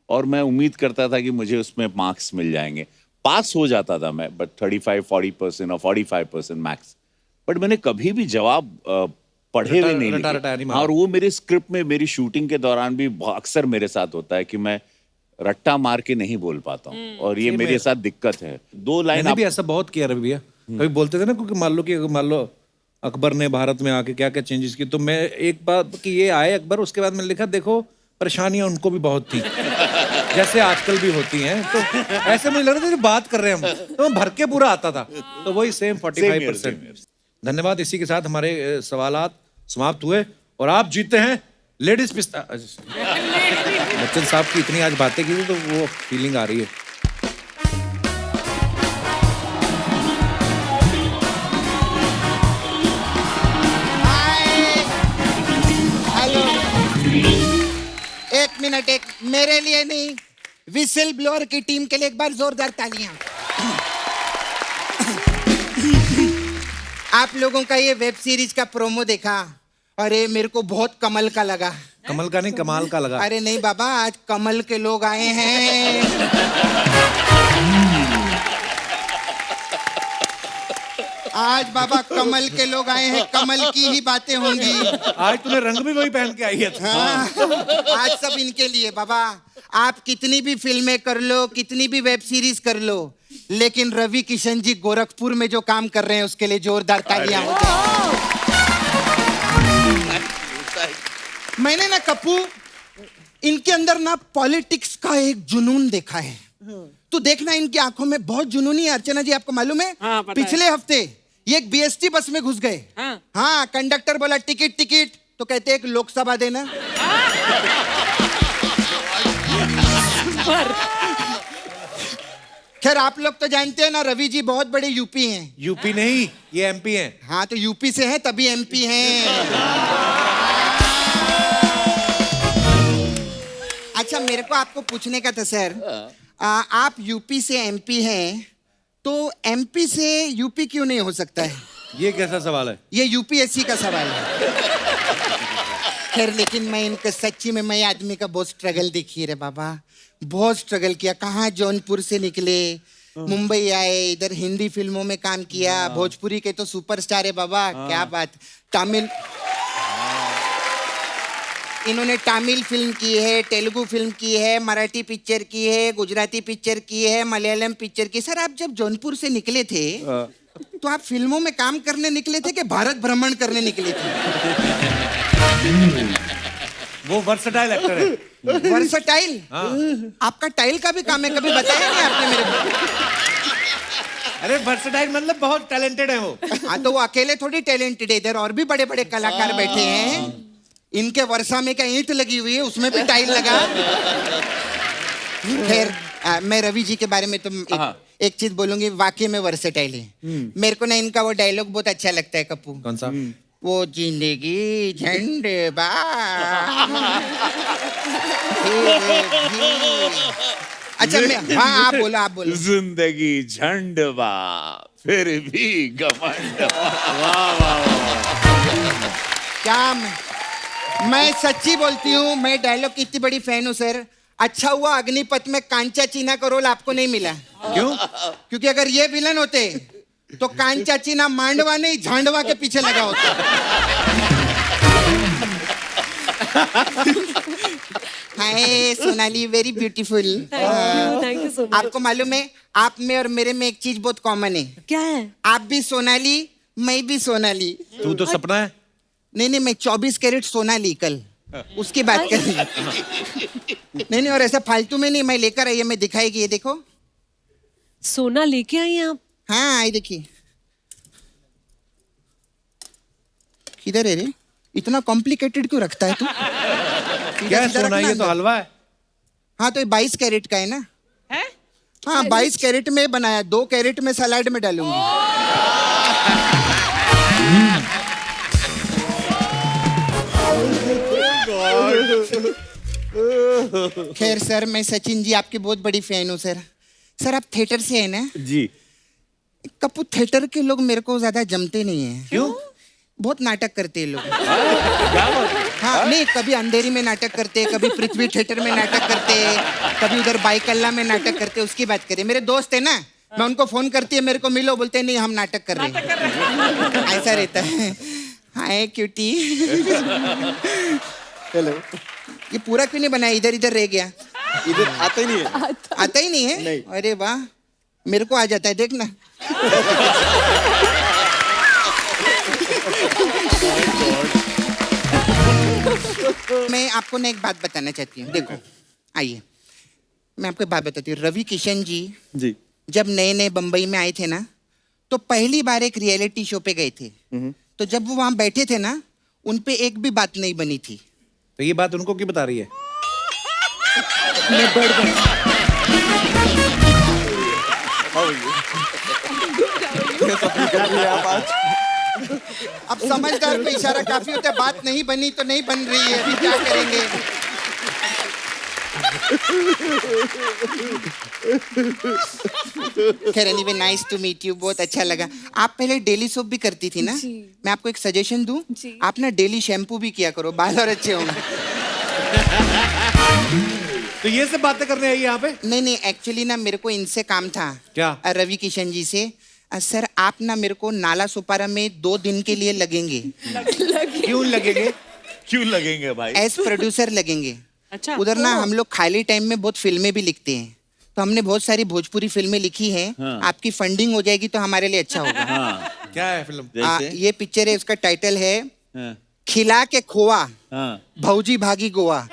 और मैं उम्मीद करता था कि मुझे उसमें मार्क्स मिल जाएंगे। पास हो जाता था मैं, बट 35-40% और 45% मैक्स। बट मैंने कभी भी जवाब पढ़े हुए नहीं रटा लिखे। नहीं मारा। और वो मेरे स्क्रिप्ट में, मेरी शूटिंग के दौरान भी अक्सर मेरे साथ होता है कि मैं रट्टा मार के नहीं बोल पाता हूँ, और ये मेरे साथ दिक्कत है। 2 लाइन मैंने भी ऐसा बहुत किया रवि भैया, कभी बोलते थे ना, क्योंकि मान लो अकबर ने भारत में आके क्या क्या चेंजेस किए, तो मैं एक बात कि ये आए अकबर, उसके बाद मैंने लिखा देखो परेशानियां उनको भी बहुत थी जैसे आजकल भी होती हैं, तो ऐसे मुझे लग रहा था बात कर रहे हैं हम, तो भर के पूरा आता था, तो वही सेम 45%। धन्यवाद। इसी के साथ हमारे सवालात समाप्त हुए और आप जीते हैं लेडीज पिस्ता। बच्चन साहब की इतनी आज बातें की थी तो वो फीलिंग आ रही है। हेलो, एक मिनट, एक मेरे लिए नहीं, विसिल ब्लोअर की टीम के लिए एक बार जोरदार तालियां। आप लोगों का ये वेब सीरीज का प्रोमो देखा, अरे मेरे को बहुत कमल का लगा। कमल का नहीं, कमाल का लगा। अरे नहीं बाबा, आज कमल के लोग आए हैं। आज बाबा कमल के लोग आए हैं, कमल की ही बातें होंगी। आज तूने रंग भी वही पहन के आई है। हाँ, आज सब इनके लिए बाबा। आप कितनी भी फिल्में कर लो, कितनी भी वेब सीरीज कर लो, लेकिन रवि किशन जी गोरखपुर में जो काम कर रहे हैं उसके लिए जोरदार तालियां हो जाए। मैंने ना कप्पू इनके अंदर ना पॉलिटिक्स का एक जुनून देखा है। तो देखना इनकी आंखों में बहुत जुनूनी है। अर्चना जी आपको मालूम है, हाँ, पता पिछले हफ्ते ये एक बीएसटी बस में घुस गए। हाँ, कंडक्टर बोला टिकट टिकट, तो कहते एक लोकसभा देना। खैर आप लोग तो जानते हैं ना रवि जी बहुत बड़े यूपी हैं। यूपी नहीं, ये एमपी हैं। हाँ तो यूपी से हैं तभी एमपी हैं। अच्छा मेरे को आपको पूछने का था सर, आप यूपी से एमपी हैं तो एमपी से यूपी क्यों नहीं हो सकता है? ये कैसा सवाल है? ये यूपीएससी का सवाल है। खैर लेकिन मैं इनका सच्ची में मैं आदमी का बहुत स्ट्रगल देखी रे बाबा, बहुत स्ट्रगल किया। कहाँ जौनपुर से निकले, मुंबई आए, इधर हिंदी फिल्मों में काम किया, भोजपुरी के तो सुपरस्टार है बाबा, क्या बात। तमिल इन्होंने तमिल फिल्म की है, तेलुगु फिल्म की है, मराठी पिक्चर की है, गुजराती पिक्चर की है, मलयालम पिक्चर की। सर आप जब जौनपुर से निकले थे तो आप फिल्मों में काम करने निकले थे कि भारत भ्रमण करने निकले थे? वो वर्सटाइल एक्टर है। वर्सटाइल? आपका टाइल का भी काम है, कभी बताया नहीं आपने मेरे को। अरे वर्सटाइल मतलब बहुत टैलेंटेड है वो। हाँ तो वो अकेले थोड़ी टैलेंटेड है, इधर और भी बड़े बड़े कलाकार बैठे हैं। इनके वर्षा में क्या ईंट लगी हुई है, उसमें भी टाइल लगा। खैर मैं रवि जी के बारे में तो एक चीज बोलूंगी, वाकई में वर्सेटाइल है। मेरे को ना इनका वो डायलॉग बहुत अच्छा लगता है कप्पू। कौन सा? वो जिंदगी झंडे बा अच्छा मैं हाँ आप बोलो। जिंदगी झंडवा फिर भी घमंड। क्या मैं सच्ची बोलती हूँ, मैं डायलॉग की इतनी बड़ी फैन हूँ सर। अच्छा हुआ अग्निपथ में कांचा चीना का रोल आपको नहीं मिला। क्यों? क्योंकि अगर ये विलन होते तो कांचा चीना मांडवा नहीं झांडवा के पीछे लगा होता। Hi Sonali, very beautiful. Thank you so much. आपको मालूम है आप में और मेरे में एक चीज बहुत कॉमन है। क्या है? आप भी सोनाली, मैं भी सोनाली। तू तो सपना है। नहीं मैं 24 कैरेट सोना ली कल, उसकी बात कर रही। नहीं और ऐसा फालतू में नहीं, मैं लेकर आई है, मैं दिखाएगी। ये देखो सोना लेके आई हैं आप? हाँ आई देखिए। किधर है रे? इतना कॉम्प्लिकेटेड क्यों रखता है तू? क्या है सोना? ये तो हलवा है। हाँ तो ये 22 कैरेट का है ना? है? हाँ 22 कैरेट में बनाया, 2 कैरेट में सलाड में डालूंगी। खैर सर मैं सचिन जी आपकी बहुत बड़ी फैन हूँ सर। सर आप थिएटर से है ना? जी। कपूर थिएटर के लोग मेरे को ज्यादा जमते नहीं है। क्यों? बहुत नाटक करते हैं लोग। हाँ नहीं, कभी अंधेरी में नाटक करते, कभी पृथ्वी थिएटर में नाटक करते, कभी उधर बाईकल्ला में नाटक करते। उसकी बात करें, मेरे दोस्त है ना, मैं उनको फोन करती है मेरे को मिलो, बोलते हैं नहीं हम नाटक कर रहे हैं। ऐसा रहता है। हाय क्यूटी। हेलो। ये पूरा क्यों नहीं बनाया? इधर इधर रह गया। इधर आता ही नहीं है। आता ही नहीं है? नहीं। अरे वाह, मेरे को आ जाता है देखना। मैं आपको ना एक बात बताना चाहती हूँ। देखो आइए मैं आपको बात बताती हूँ। रवि किशन जी जब नए नए बंबई में आए थे ना, तो पहली बार एक रियलिटी शो पे गए थे। तो जब वो वहां बैठे थे ना, उन पे एक भी बात नहीं बनी थी। तो ये बात उनको क्यों बता रही है? मैं बढ़ गई। अब समझदार पे इशारा काफी होता है। बात नहीं बनी तो नहीं बन रही है, अभी क्या करेंगे? खैर anyway nice to meet you, बहुत अच्छा लगा। आप पहले डेली सोप भी करती थी ना? मैं आपको एक सजेशन दूं, आप ना डेली शैम्पू भी किया करो, बाल और अच्छे होंगे। तो ये सब बातें करने आई यहाँ पे? नहीं एक्चुअली ना मेरे को इनसे काम था। क्या? रवि किशन जी से। सर आप ना मेरे को नाला सुपारा में 2 दिन के लिए लगेंगे। क्यों लगेंगे? क्यों लगेंगे भाई? एज प्रोड्यूसर लगेंगे। अच्छा। उधर ना हम लोग खाली टाइम में बहुत फिल्में भी लिखते हैं, तो हमने बहुत सारी भोजपुरी फिल्में लिखी हैं। आपकी फंडिंग हो जाएगी तो हमारे लिए अच्छा होगा। क्या है फिल्म? ये पिक्चर है, उसका टाइटल है हाँ। खिला के खोआ हाँ। भौजी भागी गोवा।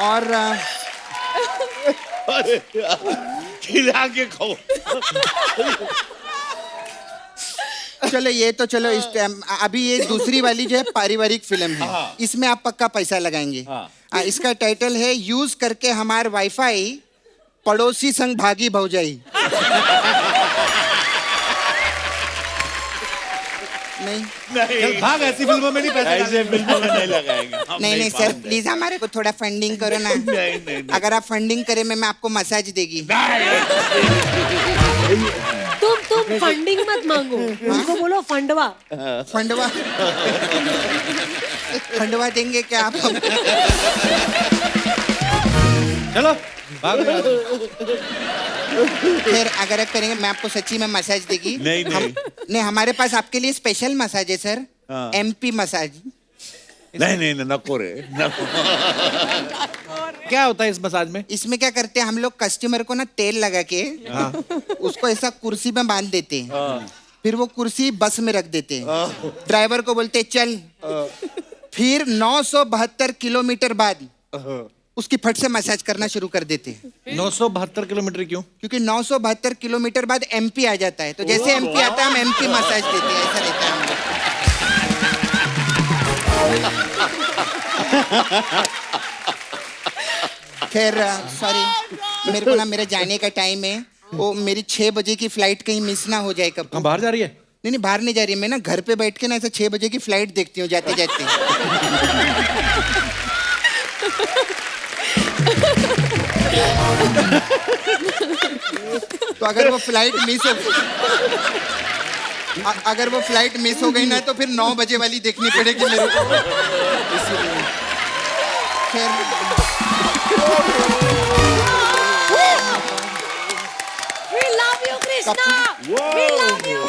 और अरे यार, खिला के खाओ। चलो ये तो चलो इस टाइम अभी ये दूसरी वाली जो है पारिवारिक फिल्म है, इसमें आप पक्का पैसा लगाएंगे। इसका टाइटल है यूज करके हमार वाईफाई पड़ोसी संग भागी भौजाई। नहीं चल भाग, ऐसी फिल्मों में नहीं पैसे ऐसे फिल्मों में नहीं लगाएंगे हम। नहीं सर, मानते। प्लीज हमारे को थोड़ा फंडिंग करो ना। नहीं। अगर आप फंडिंग करें मैं आपको मसाज देगी। तुम फंडिंग मत मांगो, उनको बोलो फंडवा। फंडवा फंडवा देंगे क्या आप? चलो भाग। फिर अगर आप करेंगे मैं आपको सच्ची में मसाज देगी। नहीं हमारे पास आपके लिए स्पेशल मसाज है सर, MP मसाज। नहीं नको रे, नको। क्या होता है इस मसाज में? इसमें क्या करते हैं हम लोग, कस्टमर को ना तेल लगा के उसको ऐसा कुर्सी में बांध देते हैं, फिर वो कुर्सी बस में रख देते हैं, ड्राइवर को बोलते हैं चल, फिर 972 किलोमीटर बाद उसकी फट से मसाज करना शुरू कर देते हैं। 972 किलोमीटर क्यों? क्योंकि 972 किलोमीटर बाद MP आ जाता है, तो जैसे MP आता है हम MP मसाज देते हैं, ऐसा रहता है हमारा। खैर सॉरी, मेरे को ना मेरे जाने का टाइम है, वो मेरी 6 बजे की फ्लाइट कहीं मिस ना हो जाए। कब हम बाहर जा रही है? नहीं बाहर नहीं जा रही, मैं ना घर पे बैठ के ना ऐसा 6 बजे की फ्लाइट देखती हूँ जाते जाते। तो अगर वो फ्लाइट मिस हो गई ना तो फिर 9 बजे वाली देखनी पड़ेगी मेरे को। इसलिए We love you, Krishna. We love you.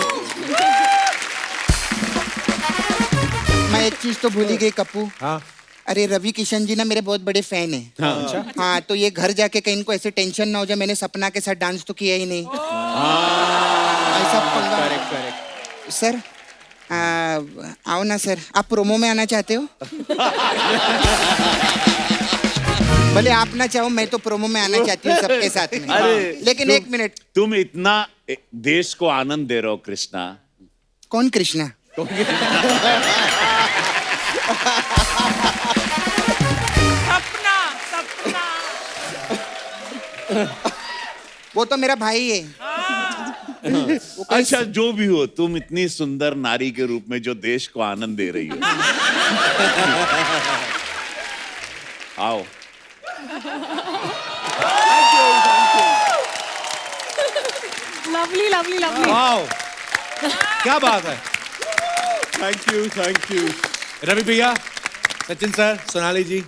मैं एक चीज तो भूल ही गई कप्पू। हाँ। अरे रवि किशन जी ना मेरे बहुत बड़े फैन हैं। हाँ तो ये घर जाके कहीं इनको ऐसे टेंशन ना हो जाए, मैंने सपना के साथ डांस तो किया ही नहीं। ऐसा पंगा। करेक्ट। सर आओ ना सर, आप प्रोमो में आना चाहते हो? भले आप ना चाहो, मैं तो प्रोमो में आना चाहती हूँ सबके साथ में। लेकिन एक मिनट, तुम इतना देश को आनंद दे रहे हो कृष्णा। कौन कृष्णा? सपना वो तो मेरा भाई है। अच्छा जो भी हो, तुम इतनी सुंदर नारी के रूप में जो देश को आनंद दे रही हो। आओ। Lovely lovely lovely. वाओ, क्या बात है। Thank you. रवि भैया, सचिन सर, सोनाली जी,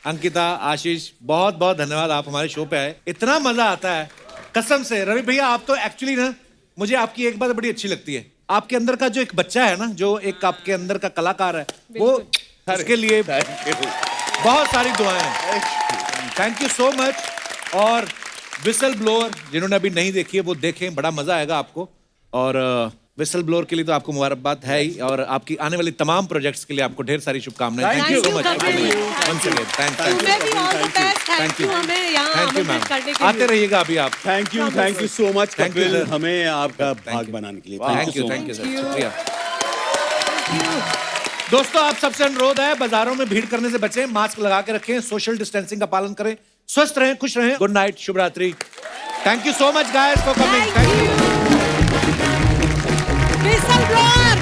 अंकिता, आशीष, बहुत बहुत धन्यवाद, आप हमारे शो पे आए। इतना मजा आता है कसम से। रवि भैया आप तो एक्चुअली ना, मुझे आपकी एक बात बड़ी अच्छी लगती है, आपके अंदर का जो एक बच्चा है ना, जो एक आपके अंदर का कलाकार है, वो उसके लिए बहुत सारी दुआएं हैं। Thank you so much. और विसल ब्लोअर जिन्होंने अभी नहीं देखी है वो देखें, बड़ा मजा आएगा आपको। और विसल ब्लोअर के लिए तो आपको मुबारकबाद है ही, और आपकी आने वाली तमाम प्रोजेक्ट्स के लिए आपको ढेर सारी शुभकामनाएं। Thank you so much. तुम्हें भी all the best. Thank you हमें यहाँ आमंत्रित करने के लिए। आते रहिएगा अभी आप। Thank you so much Thank you, sir. हमें आपका भाग बनाने के लिए। थैंक यू सर, शुक्रिया। दोस्तों आप सबसे अनुरोध है, बाजारों में भीड़ करने से बचें, मास्क लगा के रखें, सोशल डिस्टेंसिंग का पालन करें, स्वस्थ रहें, खुश रहें। गुड नाइट, शुभ रात्रि। Thank you so much guys for coming. Thank you. Whistle blower!